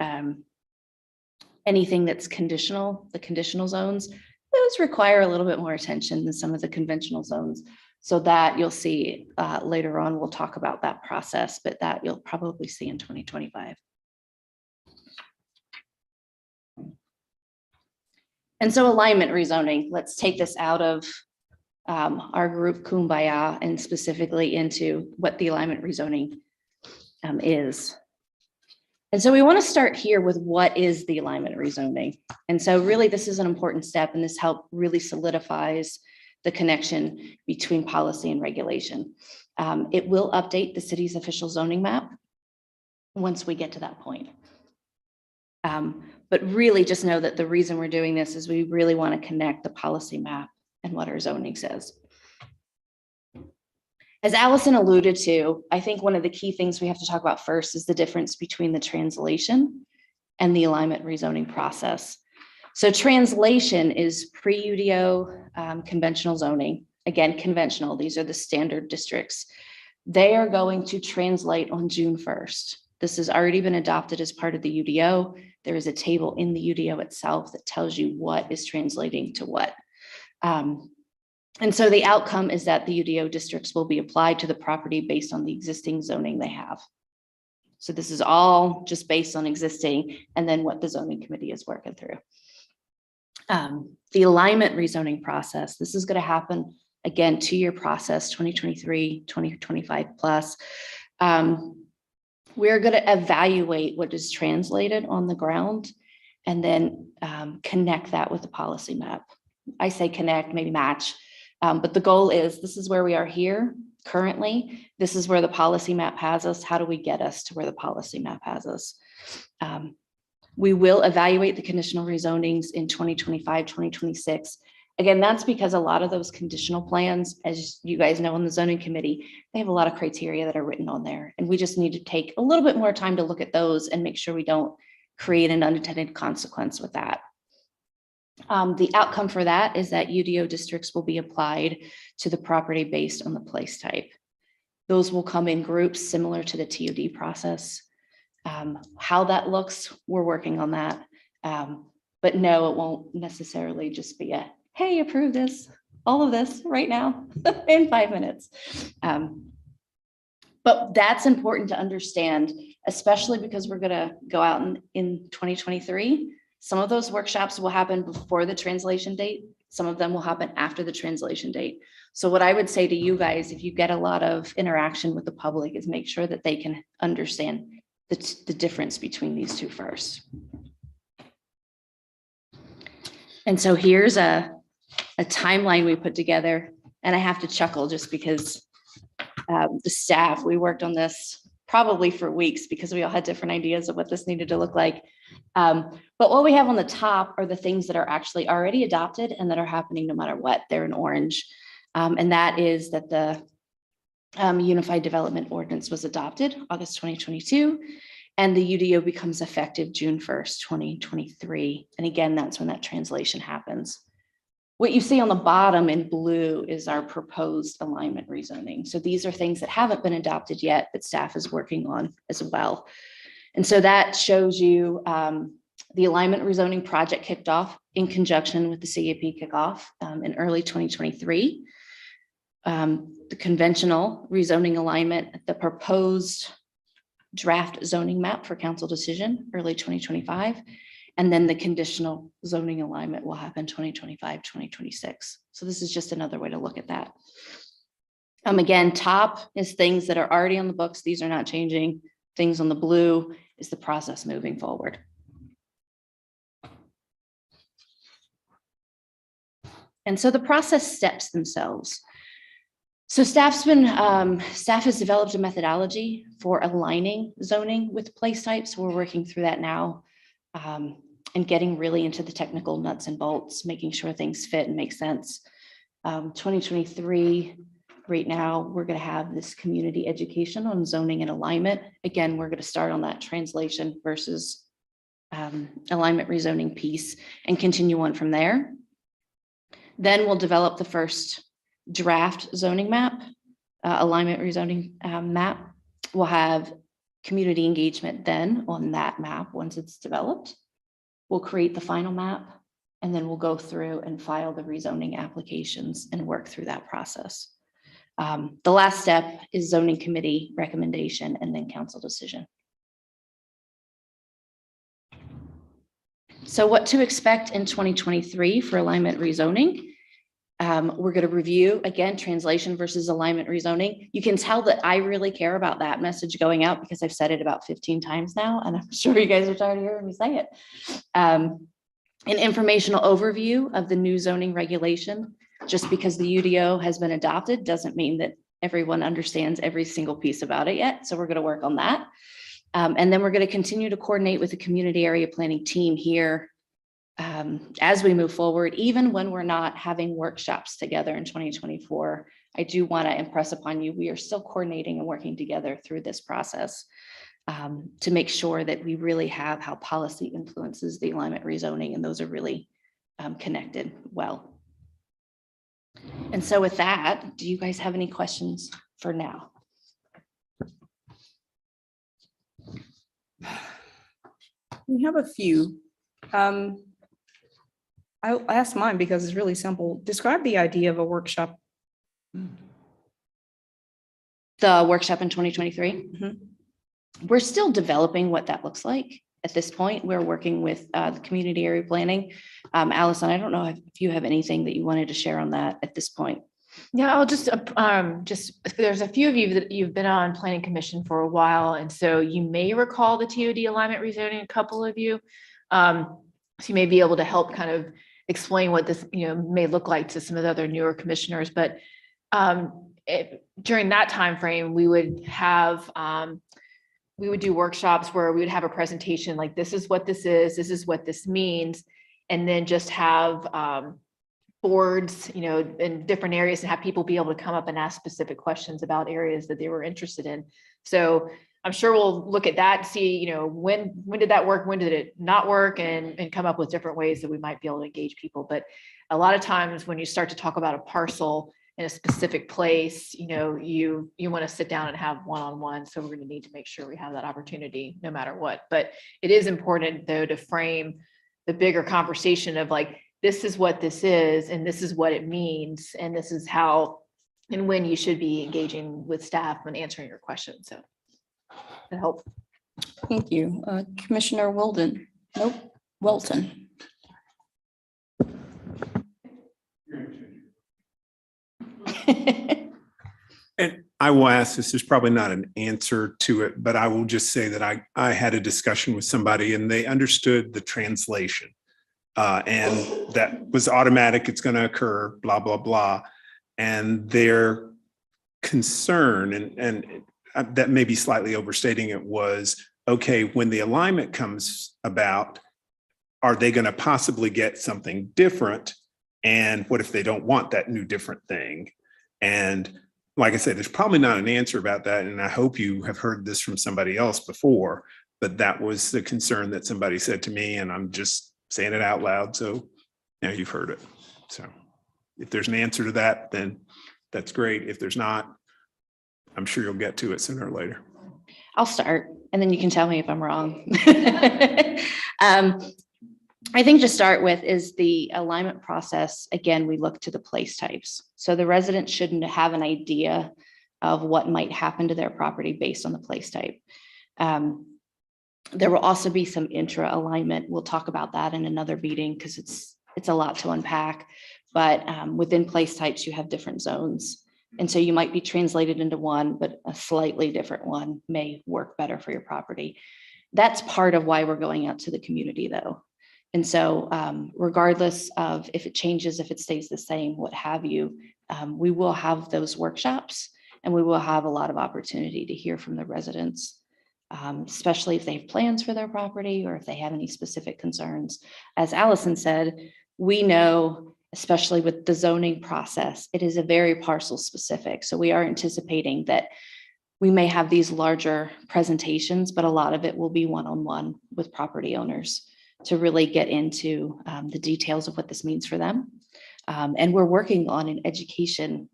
anything that's conditional, the conditional zones, those require a little bit more attention than some of the conventional zones. So that you'll see later on, we'll talk about that process, but that you'll probably see in 2025. And so alignment rezoning, let's take this out of our group Kumbaya and specifically into what the alignment rezoning is. And so we want to start here with what is the alignment rezoning. And so really this is an important step, and this help really solidifies the connection between policy and regulation. It will update the city's official zoning map once we get to that point. But really just know that the reason we're doing this is we really want to connect the policy map and what our zoning says. As Allison alluded to, I think one of the key things we have to talk about first is the difference between the translation and the alignment rezoning process. So translation is pre-UDO conventional zoning. Again, conventional, these are the standard districts. They are going to translate on June 1st. This has already been adopted as part of the UDO. There is a table in the UDO itself that tells you what is translating to what. And so the outcome is that the UDO districts will be applied to the property based on the existing zoning they have. So this is all just based on existing and then what the zoning committee is working through. The alignment rezoning process, this is going to happen again, 2-year process, 2023, 2025 plus. We're going to evaluate what is translated on the ground and then connect that with the policy map. I say connect, maybe match, but the goal is this is where we are here currently. This is where the policy map has us. How do we get us to where the policy map has us? We will evaluate the conditional rezonings in 2025, 2026. Again, that's because a lot of those conditional plans, as you guys know, on the zoning committee, they have a lot of criteria that are written on there. And we just need to take a little bit more time to look at those and make sure we don't create an unintended consequence with that. The outcome for that is that UDO districts will be applied to the property based on the place type. Those will come in groups similar to the TOD process. How that looks, we're working on that. But no, it won't necessarily just be a, hey, approve this, all of this right now in 5 minutes. But that's important to understand, especially because we're gonna go out in 2023. Some of those workshops will happen before the translation date. Some of them will happen after the translation date. So what I would say to you guys, if you get a lot of interaction with the public, is make sure that they can understand the difference between these two first. And so here's a timeline we put together, and I have to chuckle just because the staff, we worked on this probably for weeks because we all had different ideas of what this needed to look like. But what we have on the top are the things that are actually already adopted and that are happening no matter what. They're in orange. And that is that the Unified Development Ordinance was adopted August 2022, and the UDO becomes effective June 1st, 2023. And again, that's when that translation happens. What you see on the bottom in blue is our proposed alignment rezoning. So these are things that haven't been adopted yet, but staff is working on as well. And so that shows you the alignment rezoning project kicked off in conjunction with the CAP kickoff in early 2023. The conventional rezoning alignment, the proposed draft zoning map for council decision, early 2025. And then the conditional zoning alignment will happen 2025, 2026. So this is just another way to look at that. Again, top is things that are already on the books. These are not changing. Things on the blue is the process moving forward. And so the process steps themselves. So staff has developed a methodology for aligning zoning with place types. We're working through that now. And getting really into the technical nuts and bolts, making sure things fit and make sense. 2023, right now, we're going to have this community education on zoning and alignment. Again, we're going to start on that translation versus alignment rezoning piece and continue on from there. Then we'll develop the first draft zoning map, alignment rezoning map. We'll have community engagement then on that map once it's developed. We'll create the final map, and then we'll go through and file the rezoning applications and work through that process. The last step is zoning committee recommendation and then council decision. So what to expect in 2023 for alignment rezoning? We're going to review, again, translation versus alignment rezoning. You can tell that I really care about that message going out because I've said it about 15 times now, and I'm sure you guys are tired of hearing me say it. An informational overview of the new zoning regulation. Just because the UDO has been adopted doesn't mean that everyone understands every single piece about it yet. So we're going to work on that. And then we're going to continue to coordinate with the community area planning team here as we move forward, even when we're not having workshops together in 2024. I do want to impress upon you, we are still coordinating and working together through this process to make sure that we really have how policy influences the alignment rezoning, and those are really connected well. And so with that, do you guys have any questions for now? We have a few. I'll ask mine because it's really simple. Describe the idea of a workshop. The workshop in 2023? Mm-hmm. We're still developing what that looks like. At this point, we're working with the community area planning. Allison, I don't know if you have anything that you wanted to share on that at this point. Yeah, I'll just there's a few of you that you've been on planning commission for a while. And so you may recall the TOD alignment rezoning, a couple of you. So you may be able to help kind of explain what this may look like to some of the other newer commissioners. But during that time frame, we would have we would do workshops where we would have a presentation like, this is what this is what this means, and then just have boards, in different areas, and have people be able to come up and ask specific questions about areas that they were interested in. So I'm sure we'll look at that and see, when did that work? When did it not work? And come up with different ways that we might be able to engage people. But a lot of times when you start to talk about a parcel in a specific place, you want to sit down and have one-on-one. So we're going to need to make sure we have that opportunity no matter what. But it is important though to frame the bigger conversation of like, this is what this is, and this is what it means, and this is how and when you should be engaging with staff when answering your questions. So that helps. Thank you. Commissioner Wilden. Nope, Welton. And I will ask this, there's probably not an answer to it, but I will just say that I had a discussion with somebody and they understood the translation. And that was automatic, it's going to occur, blah, blah, blah. And their concern, and that may be slightly overstating it, was, okay, when the alignment comes about, are they going to possibly get something different? And what if they don't want that new different thing? And like I said, there's probably not an answer about that. And I hope you have heard this from somebody else before, but that was the concern that somebody said to me, and I'm just saying it out loud. So now you've heard it. So if there's an answer to that, then that's great. If there's not, I'm sure you'll get to it sooner or later. I'll start and then you can tell me if I'm wrong. I think to start with is the alignment process. Again, we look to the place types. So the resident shouldn't have an idea of what might happen to their property based on the place type. There will also be some intra alignment. We'll talk about that in another meeting because it's a lot to unpack. But within place types, you have different zones. And so you might be translated into one, but a slightly different one may work better for your property. That's part of why we're going out to the community though. And so regardless of if it changes, if it stays the same, what have you, we will have those workshops and we will have a lot of opportunity to hear from the residents, especially if they have plans for their property or if they have any specific concerns. As Allison said, we know, especially with the zoning process, it is a very parcel specific. So we are anticipating that we may have these larger presentations, but a lot of it will be one-on-one with property owners to really get into the details of what this means for them. And we're working on an education.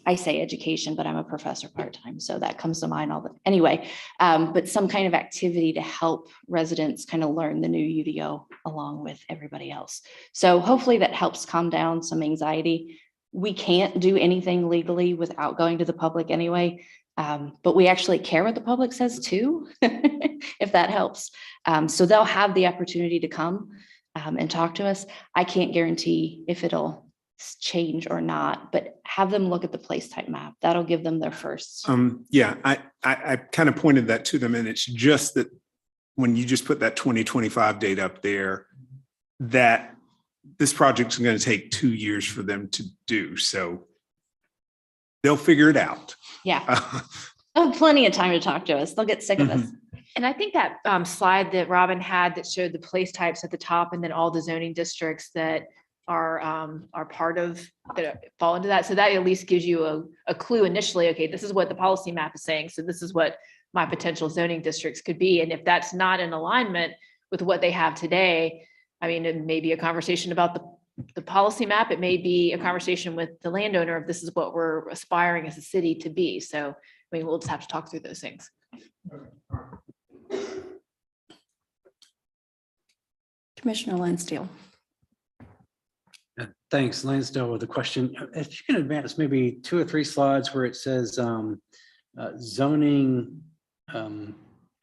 I say education, but I'm a professor part-time, so that comes to mind all the, anyway, but some kind of activity to help residents kind of learn the new UDO along with everybody else. So hopefully that helps calm down some anxiety. We can't do anything legally without going to the public anyway, but we actually care what the public says too, if that helps. So they'll have the opportunity to come and talk to us. I can't guarantee if it'll change or not, but have them look at the place type map. That'll give them their first. Yeah, I kind of pointed that to them, and it's just that when you just put that 2025 date up there, that this project is going to take 2 years for them to do. So they'll figure it out. Yeah. Oh, plenty of time to talk to us. They'll get sick of us. And I think that slide that Robin had that showed the place types at the top and then all the zoning districts that are part of, that fall into that. So that at least gives you a clue initially, okay, this is what the policy map is saying. So this is what my potential zoning districts could be. And if that's not in alignment with what they have today, I mean, it may be a conversation about the policy map. It may be a conversation with the landowner if this is what we're aspiring as a city to be. So, I mean, we'll just have to talk through those things. Commissioner Lansdale. Thanks, Lansdale, with a question. If you can advance maybe 2 or 3 slides where it says zoning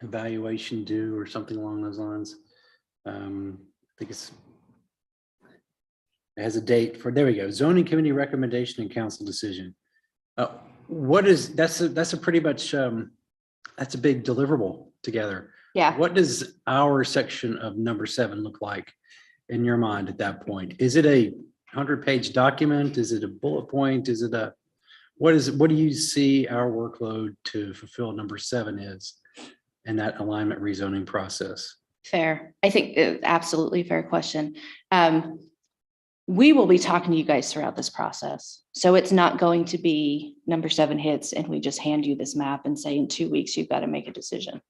evaluation due or something along those lines. I think it has a date for, there we go, zoning committee recommendation and council decision. What is, that's a pretty much, that's a big deliverable together. Yeah. What does our section of number 7 look like in your mind at that point? Is it a 100-page document? Is it a bullet point? Is it a, what do you see our workload to fulfill number 7 is in that alignment rezoning process? Fair. I think absolutely fair question. We will be talking to you guys throughout this process. So it's not going to be number 7 hits and we just hand you this map and say in 2 weeks, you've got to make a decision.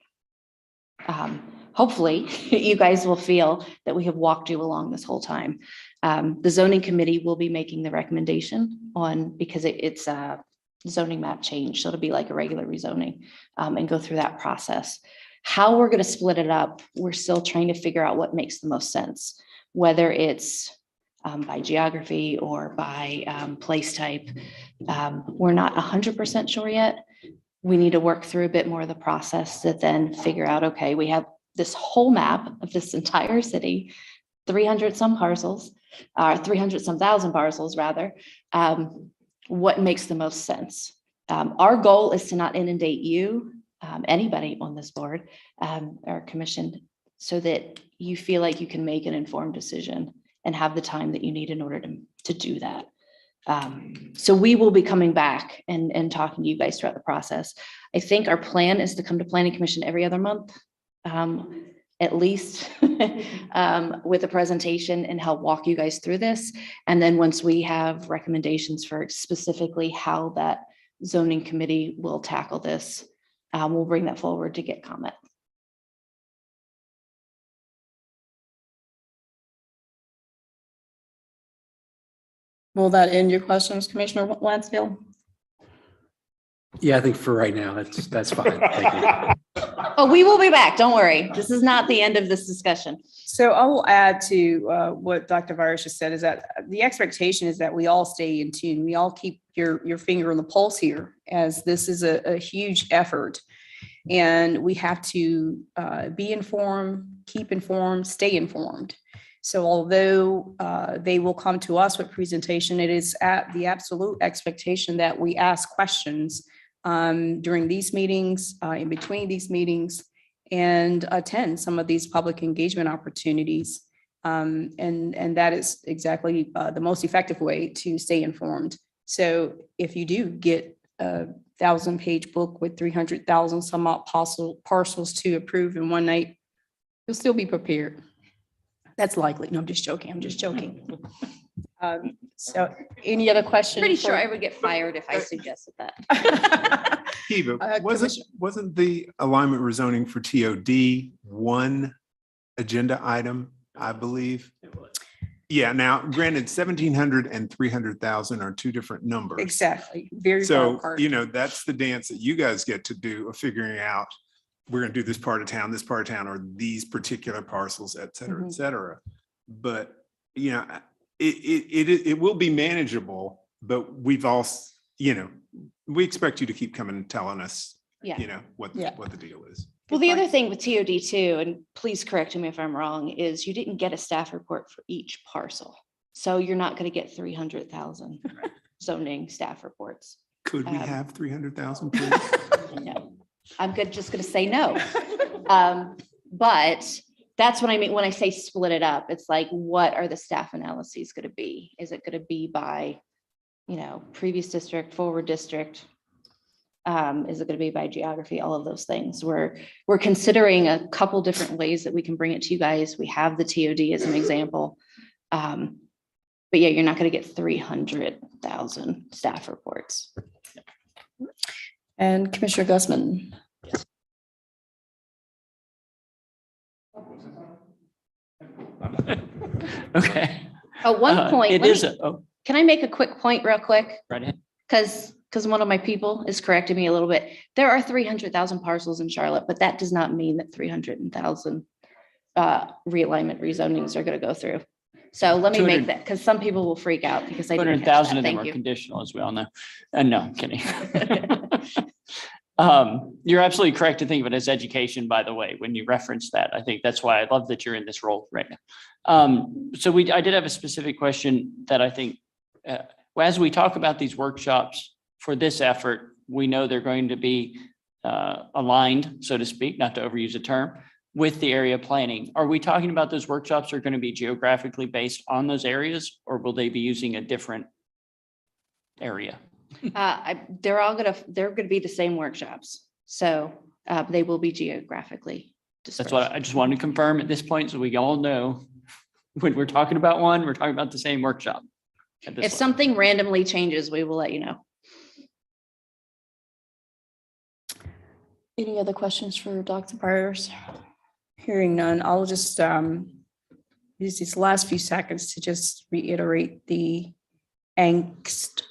Hopefully you guys will feel that we have walked you along this whole time. The zoning committee will be making the recommendation on, because it's a zoning map change. So it'll be like a regular rezoning and go through that process. How we're going to split it up, we're still trying to figure out what makes the most sense, whether it's by geography or by place type. We're not 100% sure yet. We need to work through a bit more of the process to then figure out, okay, we have this whole map of this entire city, 300 some parcels, 300 some thousand parcels rather. What makes the most sense? Our goal is to not inundate you, anybody on this board or commission, so that you feel like you can make an informed decision and have the time that you need in order to do that. So we will be coming back and talking to you guys throughout the process. I think our plan is to come to planning commission every other month, at least, with a presentation and help walk you guys through this. And then once we have recommendations for specifically how that zoning committee will tackle this, we'll bring that forward to get comment. Will that end your questions, Commissioner Lansdale? Yeah, I think for right now, that's fine. Thank you. Oh, we will be back. Don't worry. This is not the end of this discussion. So I will add to what Dr. Virus just said, is that the expectation is that we all stay in tune. We all keep your finger on the pulse here, as this is a huge effort. And we have to be informed, keep informed, stay informed. So although they will come to us with presentation, it is at the absolute expectation that we ask questions during these meetings, in between these meetings, and attend some of these public engagement opportunities. And that is exactly the most effective way to stay informed. So if you do get a 1,000-page book with 300,000 some odd parcels to approve in one night, you'll still be prepared. That's likely. No, I'm just joking. I'm just joking. So any other questions? Pretty sure I would get fired if I suggested that. Kiva, Commissioner- wasn't the alignment rezoning for TOD one agenda item, I believe? Yeah, now granted, 1,700 and 300,000 are two different numbers. Exactly. Very far So, apart. that's the dance that you guys get to do of figuring out, we're gonna do this part of town, or these particular parcels, et cetera, et cetera. But, it will be manageable, but we've also, we expect you to keep coming and telling us, Yeah. what Yeah. the deal is. Well, the other thing with TOD too, and please correct me if I'm wrong, is you didn't get a staff report for each parcel. So you're not going to get 300,000 zoning staff reports. Could we Um, have 300,000, please? No, I'm just going to say no. But that's what I mean when I say split it up. It's like, what are the staff analyses going to be? Is it going to be by, previous district, forward district? Is it going to be by geography? All of those things. We're considering a couple different ways that we can bring it to you guys. We have the TOD as an example. But yeah, you're not going to get 300,000 staff reports. And Commissioner Gusman. Okay. One point. It let is, me- oh, Can I make a quick point real quick? right ahead. Because one of my people is correcting me a little bit. There are 300,000 parcels in Charlotte, but that does not mean that 300,000 realignment rezonings are going to go through. So let me 200 make that, because some people will freak out because I didn't catch 200,000 that. of them Thank are you. conditional, as we all know. No, I'm kidding. You're absolutely correct to think of it as education, by the way, when you reference that. I think that's why I love that you're in this role right now. So I did have a specific question that I think, as we talk about these workshops for this effort, we know they're going to be aligned, so to speak, not to overuse a term, with the area planning. Are we talking about those workshops are going to be geographically based on those areas, or will they be using a different area? They're going to be the same workshops. So they will be geographically That's dispersed. what I just wanted to confirm at this point, so we all know when we're talking about one, we're talking about the same workshop. at this If level. something randomly changes, we will let you know. Any other questions for Dr. Byers? Hearing none, I'll just use these last few seconds to just reiterate the angst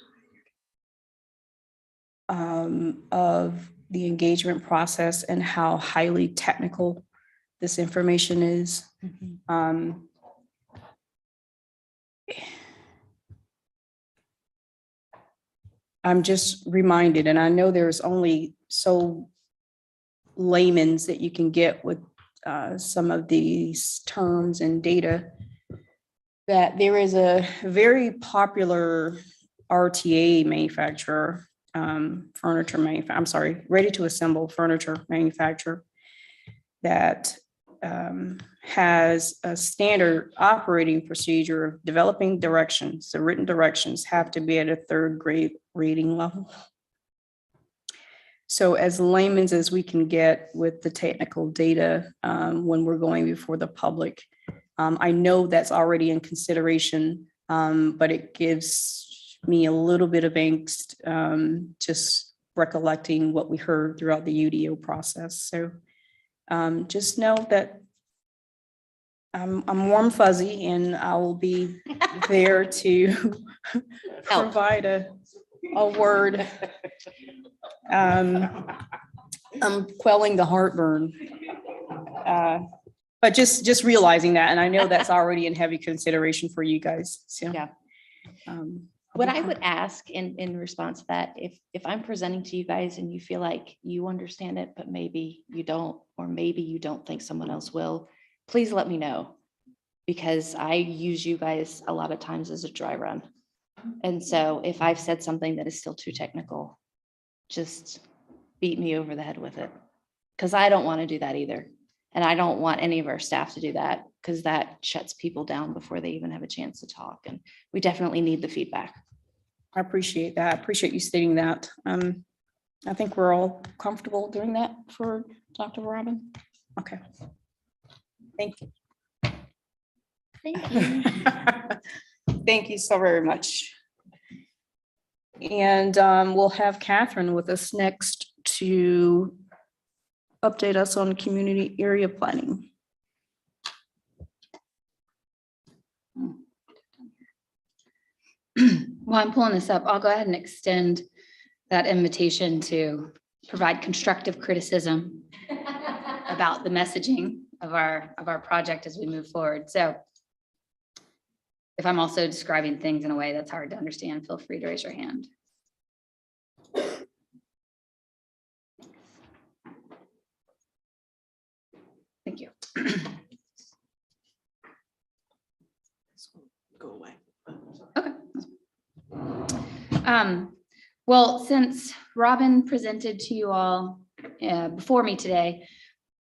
of the engagement process and how highly technical this information is. I'm just reminded, and I know there's only so layman's that you can get with some of these terms and data, that there is a very popular RTA manufacturer, ready to assemble furniture manufacturer, that has a standard operating procedure of developing directions. The written directions have to be at a 3rd grade reading level. So as layman's as we can get with the technical data when we're going before the public, I know that's already in consideration, but it gives me a little bit of angst just recollecting what we heard throughout the UDO process. So just know that I'm warm fuzzy and I will be there to provide a word. I'm quelling the heartburn. But just realizing that, and I know that's already in heavy consideration for you guys. So, Yeah. I'll What be I would ask in response to that, if I'm presenting to you guys and you feel like you understand it, but maybe you don't, or maybe you don't think someone else will, please let me know. Because I use you guys a lot of times as a dry run. And so if I've said something that is still too technical, just beat me over the head with it. Because I don't want to do that either. And I don't want any of our staff to do that, because that shuts people down before they even have a chance to talk. And we definitely need the feedback. I appreciate that. I appreciate you stating that. I think we're all comfortable doing that for Dr. Robin. Okay. Thank you. Thank you. Thank you so very much. And we'll have Catherine with us next to update us on community area planning. While I'm pulling this up, I'll go ahead and extend that invitation to provide constructive criticism about the messaging of our project as we move forward. So if I'm also describing things in a way that's hard to understand, feel free to raise your hand. Thank you. Go away. Okay. Well, since Robin presented to you all before me today,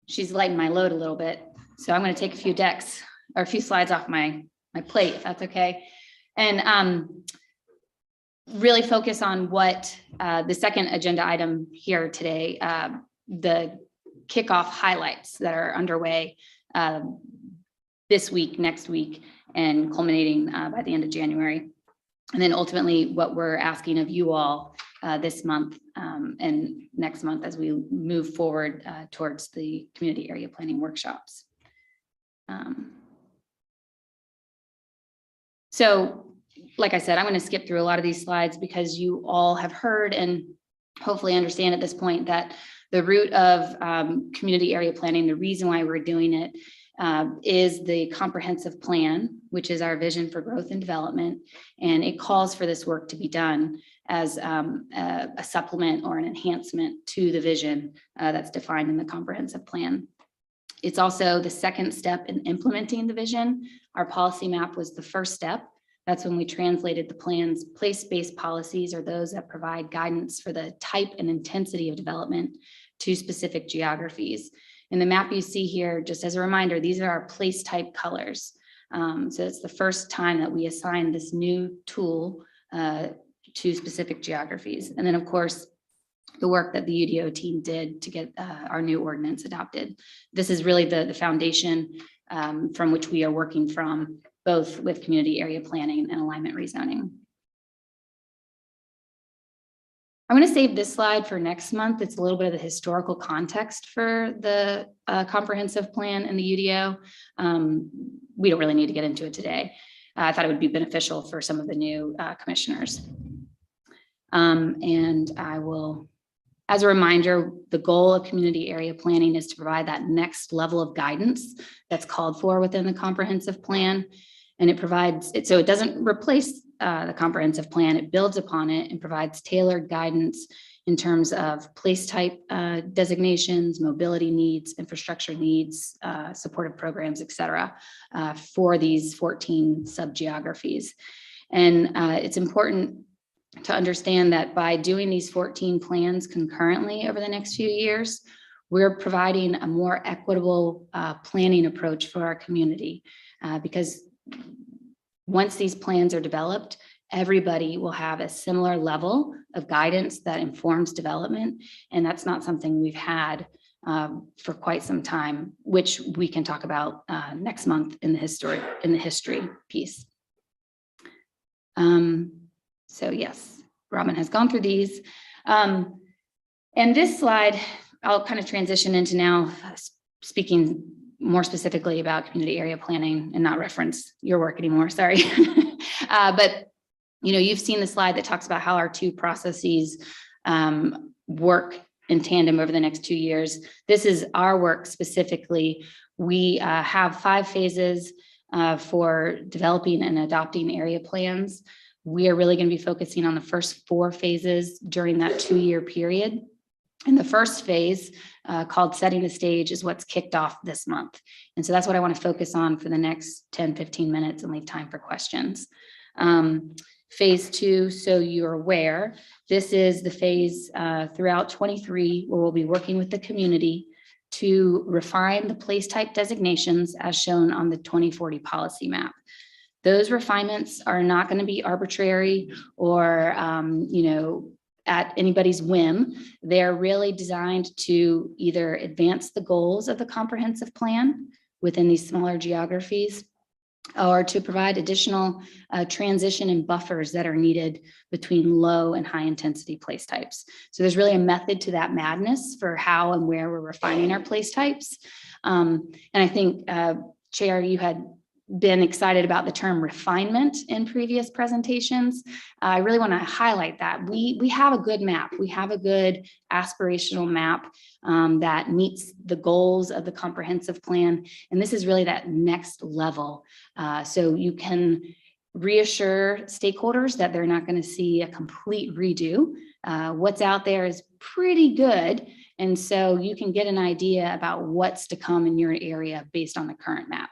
she's lightened my load a little bit. So I'm going to take a few slides off my plate, if that's okay. And really focus on what the second agenda item here today, the kickoff highlights that are underway this week, next week, and culminating by the end of January. And then ultimately what we're asking of you all this month and next month as we move forward towards the community area planning workshops. So like I said, I'm going to skip through a lot of these slides because you all have heard and hopefully understand at this point that the root of community area planning, the reason why we're doing it is the comprehensive plan, which is our vision for growth and development. And it calls for this work to be done as a supplement or an enhancement to the vision that's defined in the comprehensive plan. It's also the second step in implementing the vision. Our policy map was the first step. That's when we translated the plan's place-based policies, or those that provide guidance for the type and intensity of development, to specific geographies. In the map you see here, just as a reminder, these are our place type colors. So it's the first time that we assign this new tool to specific geographies. And then of course, the work that the UDO team did to get our new ordinance adopted. This is really the foundation from which we are working from, both with community area planning and alignment rezoning. I'm going to save this slide for next month. It's a little bit of the historical context for the comprehensive plan and the UDO. We don't really need to get into it today. I thought it would be beneficial for some of the new commissioners. And I will, as a reminder, the goal of community area planning is to provide that next level of guidance that's called for within the comprehensive plan. And it provides it, so it doesn't replace the comprehensive plan, it builds upon it and provides tailored guidance in terms of place type designations, mobility needs, infrastructure needs, supportive programs, et cetera, for these 14 sub-geographies. And it's important to understand that by doing these 14 plans concurrently over the next few years, we're providing a more equitable planning approach for our community because once these plans are developed, everybody will have a similar level of guidance that informs development. And that's not something we've had for quite some time, which we can talk about next month in the history piece. So yes, Robin has gone through these. And this slide, I'll kind of transition into now speaking more specifically about community area planning and not reference your work anymore, sorry. But you've seen the slide that talks about how our two processes work in tandem over the next 2 years. This is our work specifically. We have 5 phases for developing and adopting area plans. We are really going to be focusing on the first 4 phases during that 2-year period. And the first phase called Setting the Stage is what's kicked off this month. And so that's what I want to focus on for the next 10, 15 minutes and leave time for questions. Phase 2, so you're aware, this is the phase throughout 23 where we'll be working with the community to refine the place type designations as shown on the 2040 policy map. Those refinements are not going to be arbitrary or, at anybody's whim. They're really designed to either advance the goals of the comprehensive plan within these smaller geographies, or to provide additional transition and buffers that are needed between low and high intensity place types. So there's really a method to that madness for how and where we're refining our place types. And I think, Chair, you had been excited about the term refinement in previous presentations. I really want to highlight that. We have a good map. We have a good aspirational map that meets the goals of the comprehensive plan. And this is really that next level. So you can reassure stakeholders that they're not going to see a complete redo. What's out there is pretty good. And so you can get an idea about what's to come in your area based on the current map.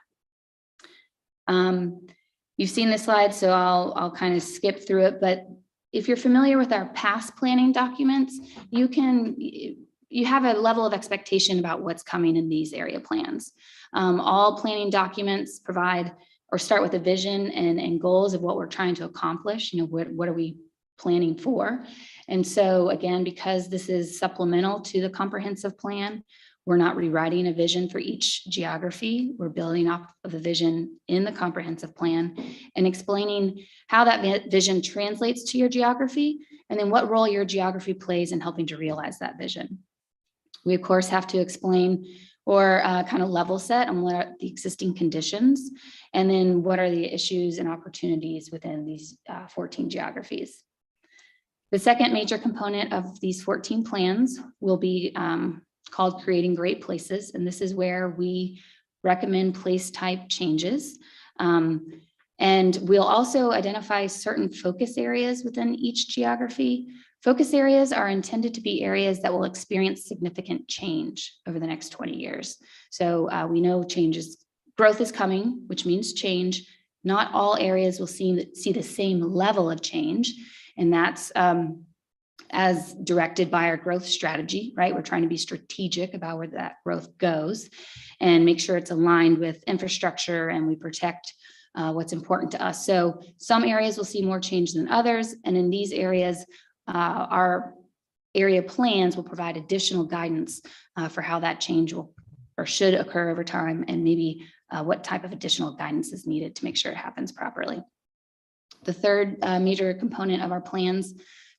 You've seen this slide, so I'll kind of skip through it, but if you're familiar with our past planning documents, you have a level of expectation about what's coming in these area plans. All planning documents provide or start with a vision and goals of what we're trying to accomplish. What are we planning for? And so again, because this is supplemental to the comprehensive plan, we're not rewriting a vision for each geography. We're building off of the vision in the comprehensive plan and explaining how that vision translates to your geography and then what role your geography plays in helping to realize that vision. We, of course, have to explain or kind of level set on what are the existing conditions and then what are the issues and opportunities within these 14 geographies. The second major component of these 14 plans will be called Creating Great Places. And this is where we recommend place type changes. And we'll also identify certain focus areas within each geography. Focus areas are intended to be areas that will experience significant change over the next 20 years. So we know growth is coming, which means change. Not all areas will see the same level of change. And that's as directed by our growth strategy, right? We're trying to be strategic about where that growth goes and make sure it's aligned with infrastructure and we protect what's important to us. So some areas will see more change than others. And in these areas, our area plans will provide additional guidance for how that change will or should occur over time and maybe what type of additional guidance is needed to make sure it happens properly. The third major component of our plans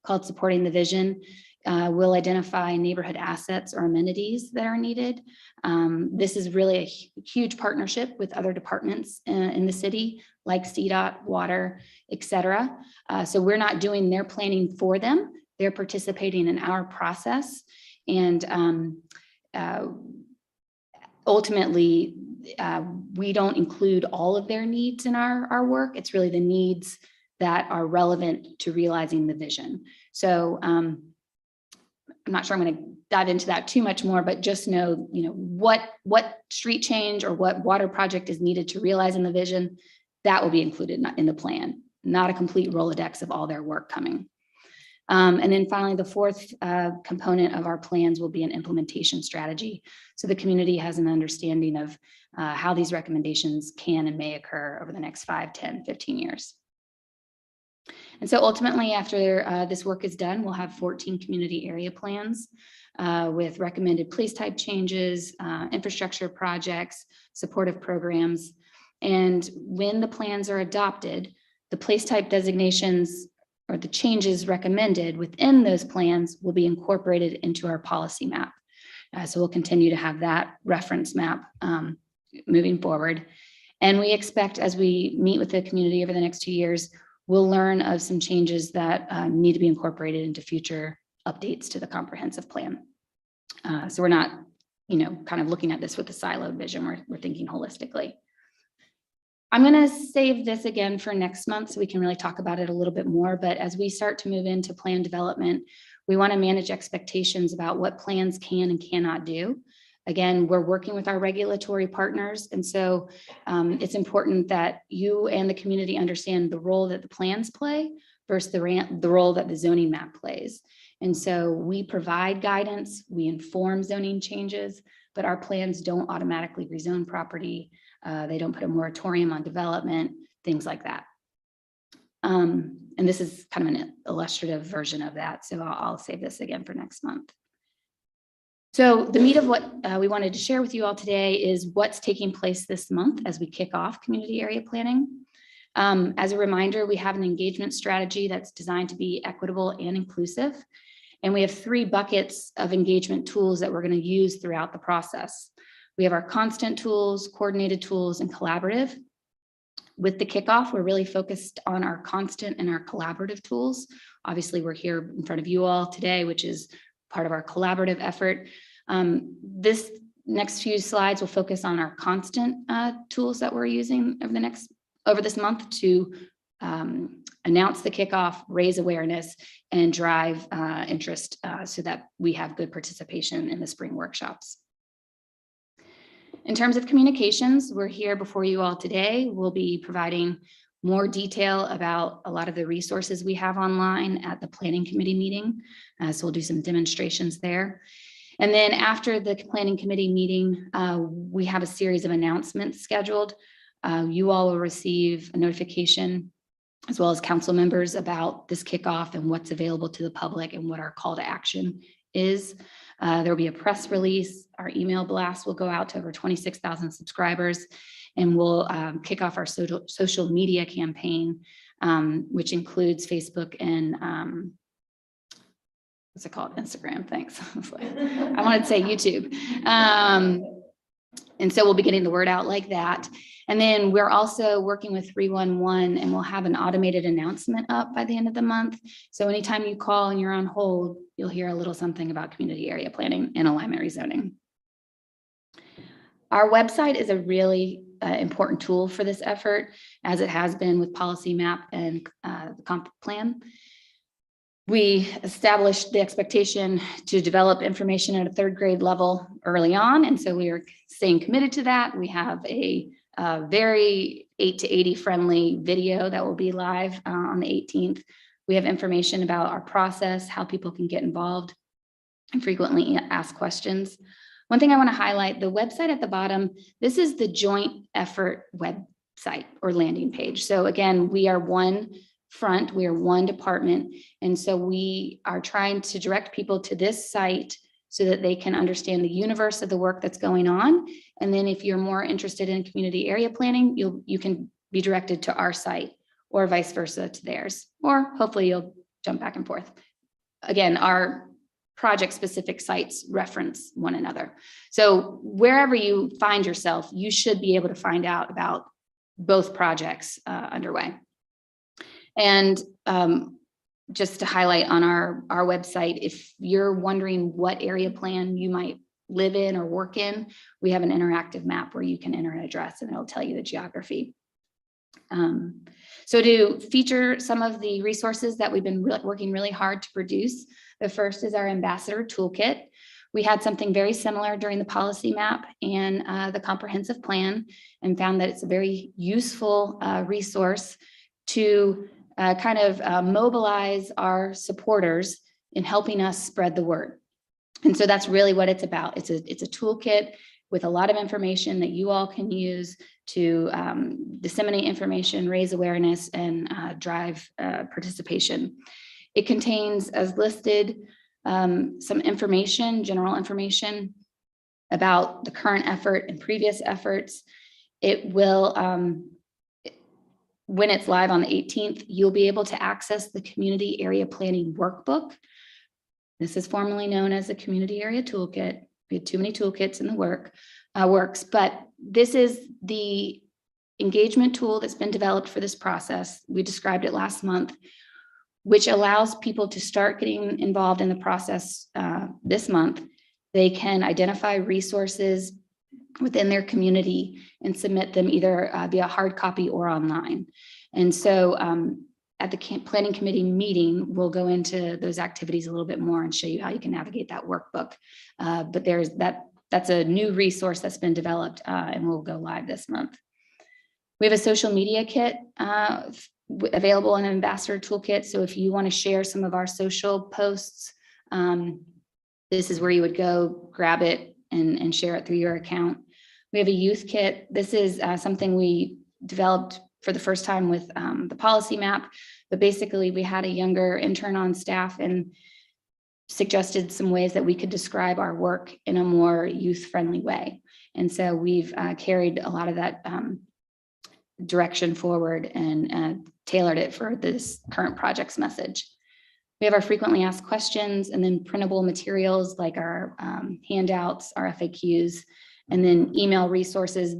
called Supporting the Vision will identify neighborhood assets or amenities that are needed. This is really a huge partnership with other departments in the city, like CDOT, water, et cetera. So we're not doing their planning for them. They're participating in our process. And ultimately, we don't include all of their needs in our work. It's really the needs that are relevant to realizing the vision. So I'm not sure I'm going to dive into that too much more, but just know, what street change or what water project is needed to realize in the vision, that will be included in the plan, not a complete Rolodex of all their work coming. And then finally, the fourth component of our plans will be an implementation strategy. So the community has an understanding of how these recommendations can and may occur over the next 5, 10, 15 years. And so ultimately, after this work is done, we'll have 14 community area plans with recommended place type changes, infrastructure projects, supportive programs. And when the plans are adopted, the place type designations or the changes recommended within those plans will be incorporated into our policy map. So we'll continue to have that reference map moving forward. And we expect, as we meet with the community over the next 2 years, we'll learn of some changes that need to be incorporated into future updates to the comprehensive plan. So we're not, kind of looking at this with a siloed vision. We're thinking holistically. I'm going to save this again for next month so we can really talk about it a little bit more. But as we start to move into plan development, we want to manage expectations about what plans can and cannot do. Again, we're working with our regulatory partners. And so it's important that you and the community understand the role that the plans play versus the role that the zoning map plays. And so we provide guidance, we inform zoning changes, but our plans don't automatically rezone property. They don't put a moratorium on development, things like that. And this is kind of an illustrative version of that. So I'll save this again for next month. So the meat of what we wanted to share with you all today is what's taking place this month as we kick off community area planning. As a reminder, we have an engagement strategy that's designed to be equitable and inclusive. And we have 3 buckets of engagement tools that we're going to use throughout the process. We have our constant tools, coordinated tools, and collaborative. With the kickoff, we're really focused on our constant and our collaborative tools. Obviously, we're here in front of you all today, which is part of our collaborative effort. This next few slides will focus on our constant tools that we're using over this month to announce the kickoff, raise awareness, and drive interest so that we have good participation in the spring workshops. In terms of communications, we're here before you all today. We'll be providing more detail about a lot of the resources we have online at the planning committee meeting. So we'll do some demonstrations there. And then after the planning committee meeting, we have a series of announcements scheduled. You all will receive a notification, as well as council members, about this kickoff and what's available to the public and what our call to action is. There will be a press release. Our email blast will go out to over 26,000 subscribers, and we'll kick off our social media campaign, which includes Facebook and what's it called? Instagram. Thanks. I wanted to say YouTube. And so we'll be getting the word out like that. And then we're also working with 311, and we'll have an automated announcement up by the end of the month. So anytime you call and you're on hold, you'll hear a little something about community area planning and alignment rezoning. Our website is a really important tool for this effort, as it has been with Policy Map and the comp plan. We established the expectation to develop information at a 3rd grade level early on. And so we are staying committed to that. We have a very 8 to 80 friendly video that will be live on the 18th. We have information about our process, how people can get involved and frequently ask questions. One thing I want to highlight, the website at the bottom, this is the joint effort website or landing page. So again, we are one front, we are one department. And so we are trying to direct people to this site so that they can understand the universe of the work that's going on. And then if you're more interested in community area planning, you can be directed to our site, or vice versa to theirs, or hopefully you'll jump back and forth. Again, our project specific sites reference one another. So wherever you find yourself, you should be able to find out about both projects underway. And just to highlight on our website, if you're wondering what area plan you might live in or work in, we have an interactive map where you can enter an address and it'll tell you the geography. So to feature some of the resources that we've been working really hard to produce, the first is our Ambassador Toolkit. We had something very similar during the policy map and the comprehensive plan, and found that it's a very useful resource to kind of mobilize our supporters in helping us spread the word. And so that's really what it's about. It's a toolkit with a lot of information that you all can use to disseminate information, raise awareness, and drive participation. It contains, as listed, some information, general information about the current effort and previous efforts. It will, when it's live on the 18th, you'll be able to access the Community Area Planning Workbook. This is formerly known as the Community Area Toolkit. We had too many toolkits in the works, but this is the engagement tool that's been developed for this process. We described it last month, which allows people to start getting involved in the process this month. They can identify resources within their community and submit them either via hard copy or online. And so at the planning committee meeting, we'll go into those activities a little bit more and show you how you can navigate that workbook. But that's a new resource that's been developed and will go live this month. We have a social media kit available in an ambassador toolkit. So if you want to share some of our social posts, this is where you would go grab it and share it through your account. We have a youth kit. This is something we developed for the first time with the policy map, but basically we had a younger intern on staff and suggested some ways that we could describe our work in a more youth-friendly way. And so we've carried a lot of that direction forward and tailored it for this current project's message. We have our frequently asked questions and then printable materials like our handouts, our FAQs, and then email resources.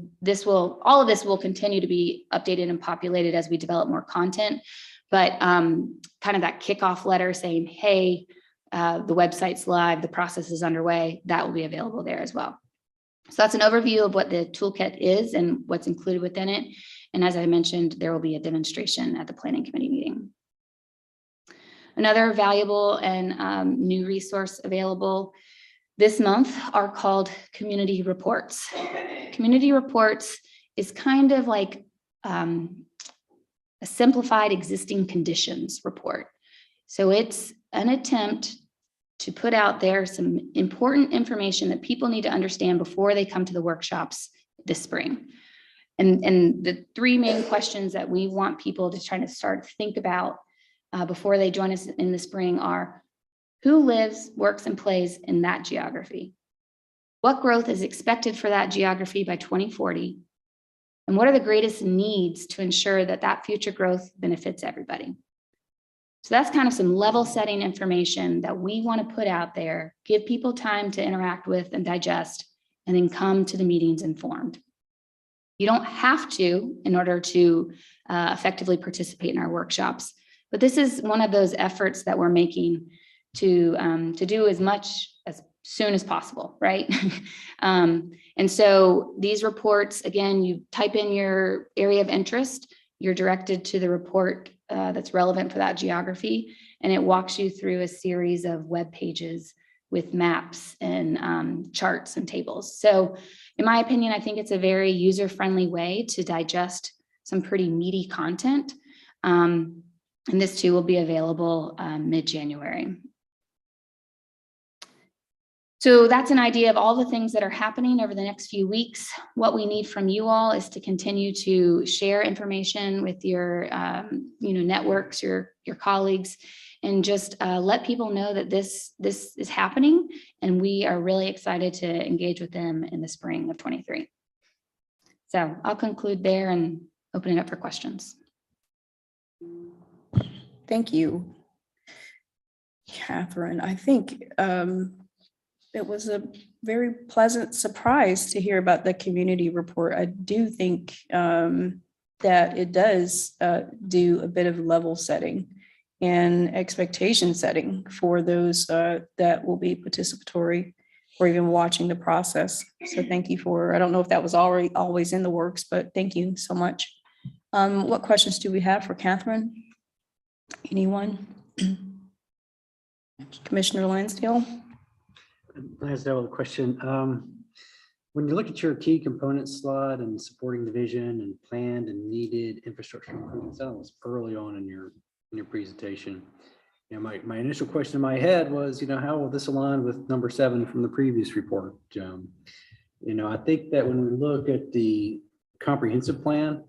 All of this will continue to be updated and populated as we develop more content, but kind of that kickoff letter saying, hey, the website's live, the process is underway, that will be available there as well. So that's an overview of what the toolkit is and what's included within it. And as I mentioned, there will be a demonstration at the planning committee meeting. Another valuable and new resource available this month are called community reports. Community reports is kind of like a simplified existing conditions report. So it's an attempt to put out there some important information that people need to understand before they come to the workshops this spring. And the three main questions that we want people to try to start to think about before they join us in the spring are: who lives, works, and plays in that geography? What growth is expected for that geography by 2040? And what are the greatest needs to ensure that that future growth benefits everybody? So that's kind of some level setting information that we want to put out there, give people time to interact with and digest, and then come to the meetings informed. You don't have to in order to effectively participate in our workshops, but this is one of those efforts that we're making to do as much as soon as possible, right? And so these reports, again, you type in your area of interest, you're directed to the report that's relevant for that geography, and it walks you through a series of web pages with maps and charts and tables. So in my opinion, I think it's a very user-friendly way to digest some pretty meaty content. And this too will be available mid-January. So that's an idea of all the things that are happening over the next few weeks. What we need from you all is to continue to share information with your networks, your colleagues, and just let people know that this is happening, and we are really excited to engage with them in the spring of 23. So I'll conclude there and open it up for questions. Thank you, Catherine. I think it was a very pleasant surprise to hear about the community report. I do think that it does do a bit of level setting and expectation setting for those that will be participatory or even watching the process. So thank you for, I don't know if that was already always in the works, but thank you so much. What questions do we have for Catherine? Anyone? Commissioner Lansdale? Lansdale, a question. When you look at your key component slide and supporting the vision and planned and needed infrastructure improvements, that was early on in your in your presentation. My initial question in my head was, how will this align with number 7 from the previous report? I think that when we look at the comprehensive plan,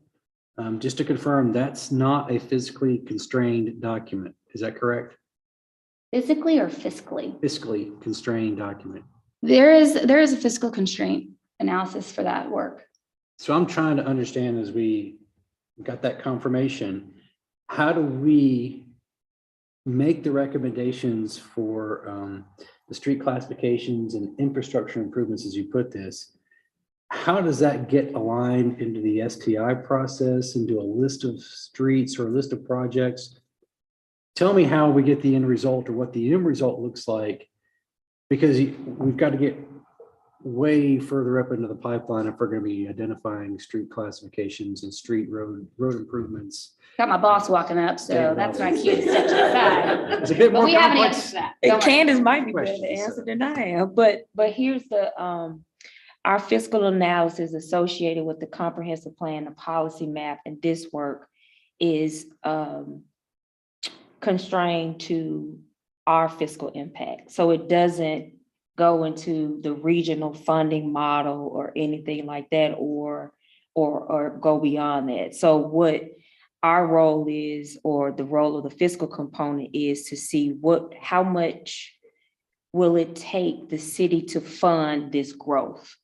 just to confirm, that's not a physically constrained document. Is that correct? Physically or fiscally? Fiscally constrained document. There is a fiscal constraint analysis for that work. So I'm trying to understand, as we got that confirmation, how do we make the recommendations for the street classifications and infrastructure improvements, as you put this? How does that get aligned into the STI process, into a list of streets or a list of projects? Tell me how we get the end result, or what the end result looks like, because we've got to get way further up into the pipeline if we're going to be identifying street classifications and road improvements. Got my boss walking up, so that's my cue to step to the side. It's a bit But more we have an complex. answer for that. Don't worry. Candace might be better to Questions, answer so. than I am, but Here's the, our fiscal analysis associated with the comprehensive plan, the policy map, and this work is constrained to our fiscal impact. So it doesn't go into the regional funding model or anything like that, or go beyond that. So what our role is, or the role of the fiscal component, is to see how much will it take the city to fund this growth.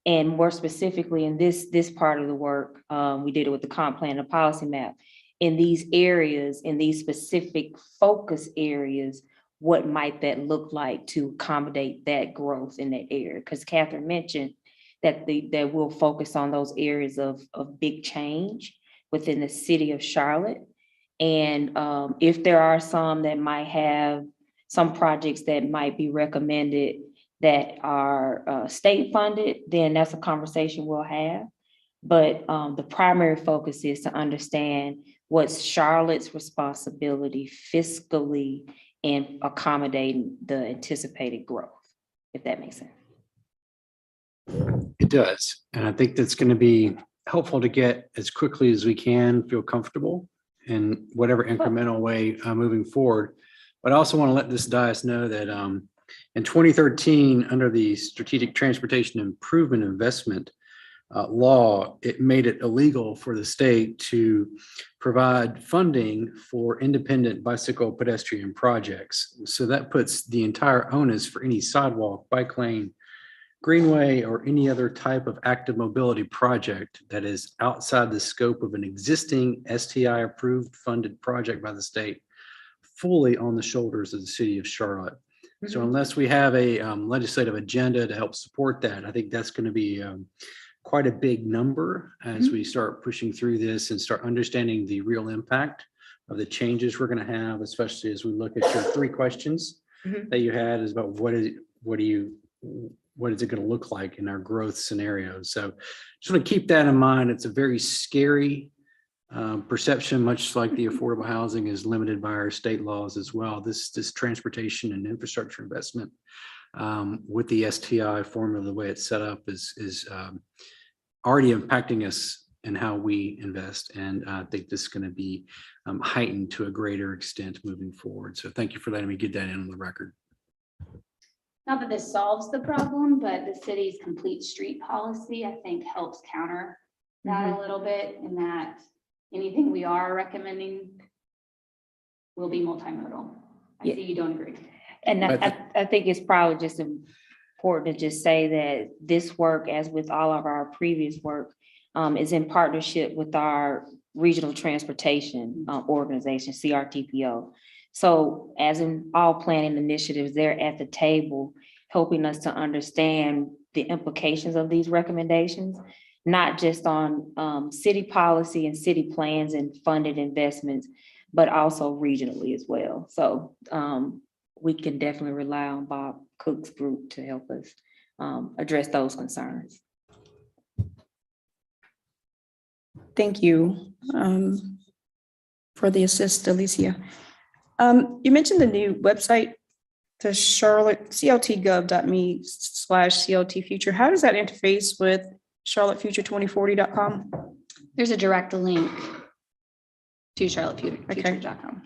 And more specifically in this part of the work, we did it with the comp plan and policy map. In these areas, in these specific focus areas, what might that look like to accommodate that growth in that area? Because Catherine mentioned that we'll focus on those areas of big change within the city of Charlotte. And if there are some that might have some projects that might be recommended that are state funded, then that's a conversation we'll have. But the primary focus is to understand what's Charlotte's responsibility fiscally in accommodating the anticipated growth, if that makes sense. It does. And I think that's going to be helpful to get as quickly as we can, feel comfortable in whatever incremental way moving forward. But I also want to let this dais know that in 2013, under the Strategic Transportation Improvement Investment law, it made it illegal for the state to provide funding for independent bicycle pedestrian projects. So that puts the entire onus for any sidewalk, bike lane, greenway, or any other type of active mobility project that is outside the scope of an existing STI approved funded project by the state, fully on the shoulders of the city of Charlotte. So unless we have a legislative agenda to help support that, I think that's going to be quite a big number as we start pushing through this and start understanding the real impact of the changes we're going to have, especially as we look at your 3 questions that you had, is about what is it going to look like in our growth scenarios. So just want to keep that in mind. It's a very scary perception, much like the affordable housing is limited by our state laws as well. This transportation and infrastructure investment with the STI formula, the way it's set up, is already impacting us in how we invest. And I think this is going to be heightened to a greater extent moving forward. So thank you for letting me get that in on the record. Not that this solves the problem, but the city's complete street policy, I think, helps counter that a little bit, in that anything we are recommending will be multimodal. I see you don't agree. And I think it's probably just important to just say that this work, as with all of our previous work, is in partnership with our regional transportation organization, CRTPO. So as in all planning initiatives, they're at the table helping us to understand the implications of these recommendations, not just on city policy and city plans and funded investments, but also regionally as well. So we can definitely rely on Bob Cook's group to help us address those concerns. thank you for the assist, Alicia. You mentioned the new website, the Charlotte cltgov.me/CLT Future. How does that interface with charlottefuture2040.com? There's a direct link to charlottefuture.com.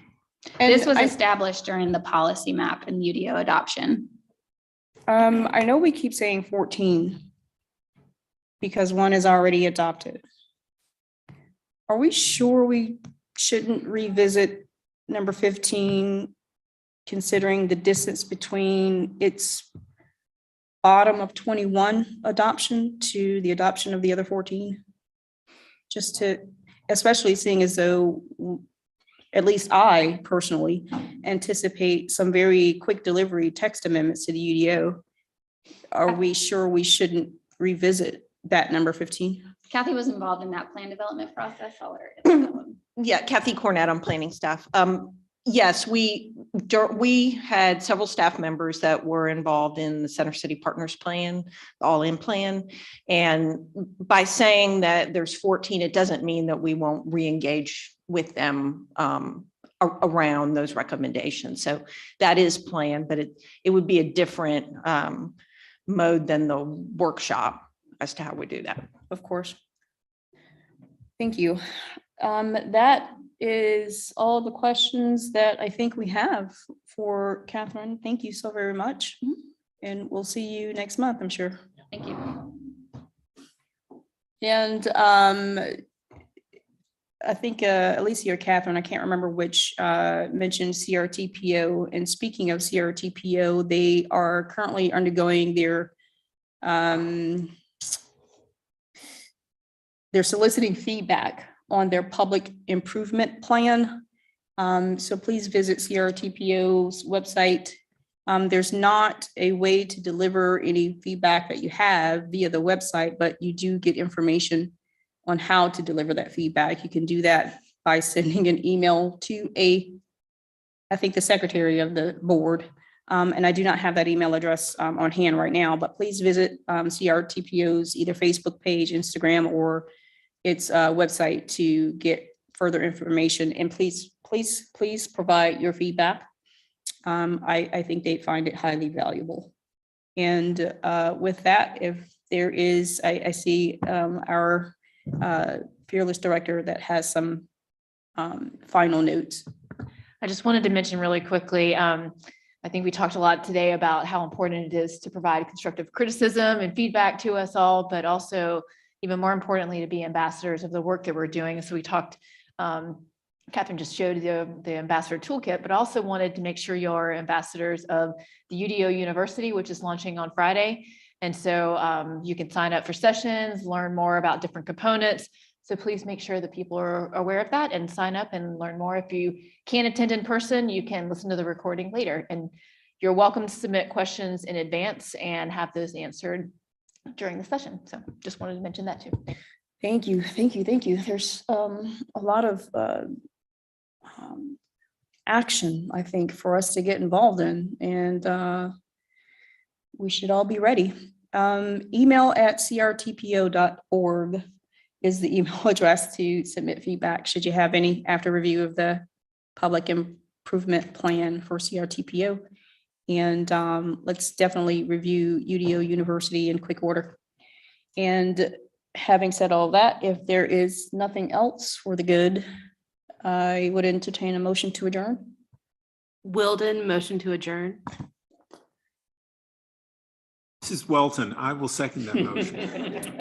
This was I established during the policy map and UDO adoption. I know we keep saying 14 because one is already adopted. Are we sure we shouldn't revisit number 15, considering the distance between its bottom of 21 adoption to the adoption of the other 14? Just to, especially seeing as though, at least I personally anticipate some very quick delivery text amendments to the UDO. Are we sure we shouldn't revisit that number 15? Kathy was involved in that plan development process. I'll let her answer that one. Yeah, Kathy Cornett on planning staff. Yes, we had several staff members that were involved in the Center City Partners Plan, the All-In Plan. And by saying that there's 14, it doesn't mean that we won't re-engage with them around those recommendations. So that is planned, but it would be a different mode than the workshop as to how we do that. Of course. Thank you. That is all the questions that I think we have for Catherine. Thank you so very much. And we'll see you next month, I'm sure. Thank you. And I think Alicia or Catherine, I can't remember which, mentioned CRTPO. And speaking of CRTPO, they are currently undergoing they're soliciting feedback on their public improvement plan. So please visit CRTPO's website. There's not a way to deliver any feedback that you have via the website, but you do get information on how to deliver that feedback. You can do that by sending an email to I think the secretary of the board. And I do not have that email address on hand right now, but please visit CRTPO's either Facebook page, Instagram, or its website to get further information. And please provide your feedback. I think they'd find it highly valuable. And with that, if there is, I see our fearless director that has some final notes. I just wanted to mention really quickly, I think we talked a lot today about how important it is to provide constructive criticism and feedback to us all, but also even more importantly, to be ambassadors of the work that we're doing. So we talked, Catherine just showed the ambassador toolkit, but also wanted to make sure you're ambassadors of the UDO University, which is launching on Friday. And so you can sign up for sessions, learn more about different components. So please make sure that people are aware of that and sign up and learn more. If you can't attend in person, you can listen to the recording later. And you're welcome to submit questions in advance and have those answered during the session. So just wanted to mention that too. Thank you. There's a lot of action, I think, for us to get involved in, and we should all be ready. Email@crtpo.org is the email address to submit feedback should you have any after review of the public improvement plan for CRTPO. And let's definitely review UDO University in quick order. And having said all that, if there is nothing else for the good, I would entertain a motion to adjourn. Wilden, motion to adjourn. Mrs. Welton, I will second that motion.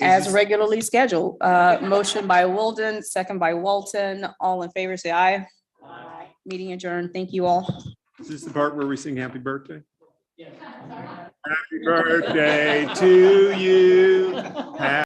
As regularly scheduled, motion by Wilden, second by Walton. All in favor, say aye. Aye. Meeting adjourned. Thank you all. Is this the part where we sing happy birthday? Happy birthday to you.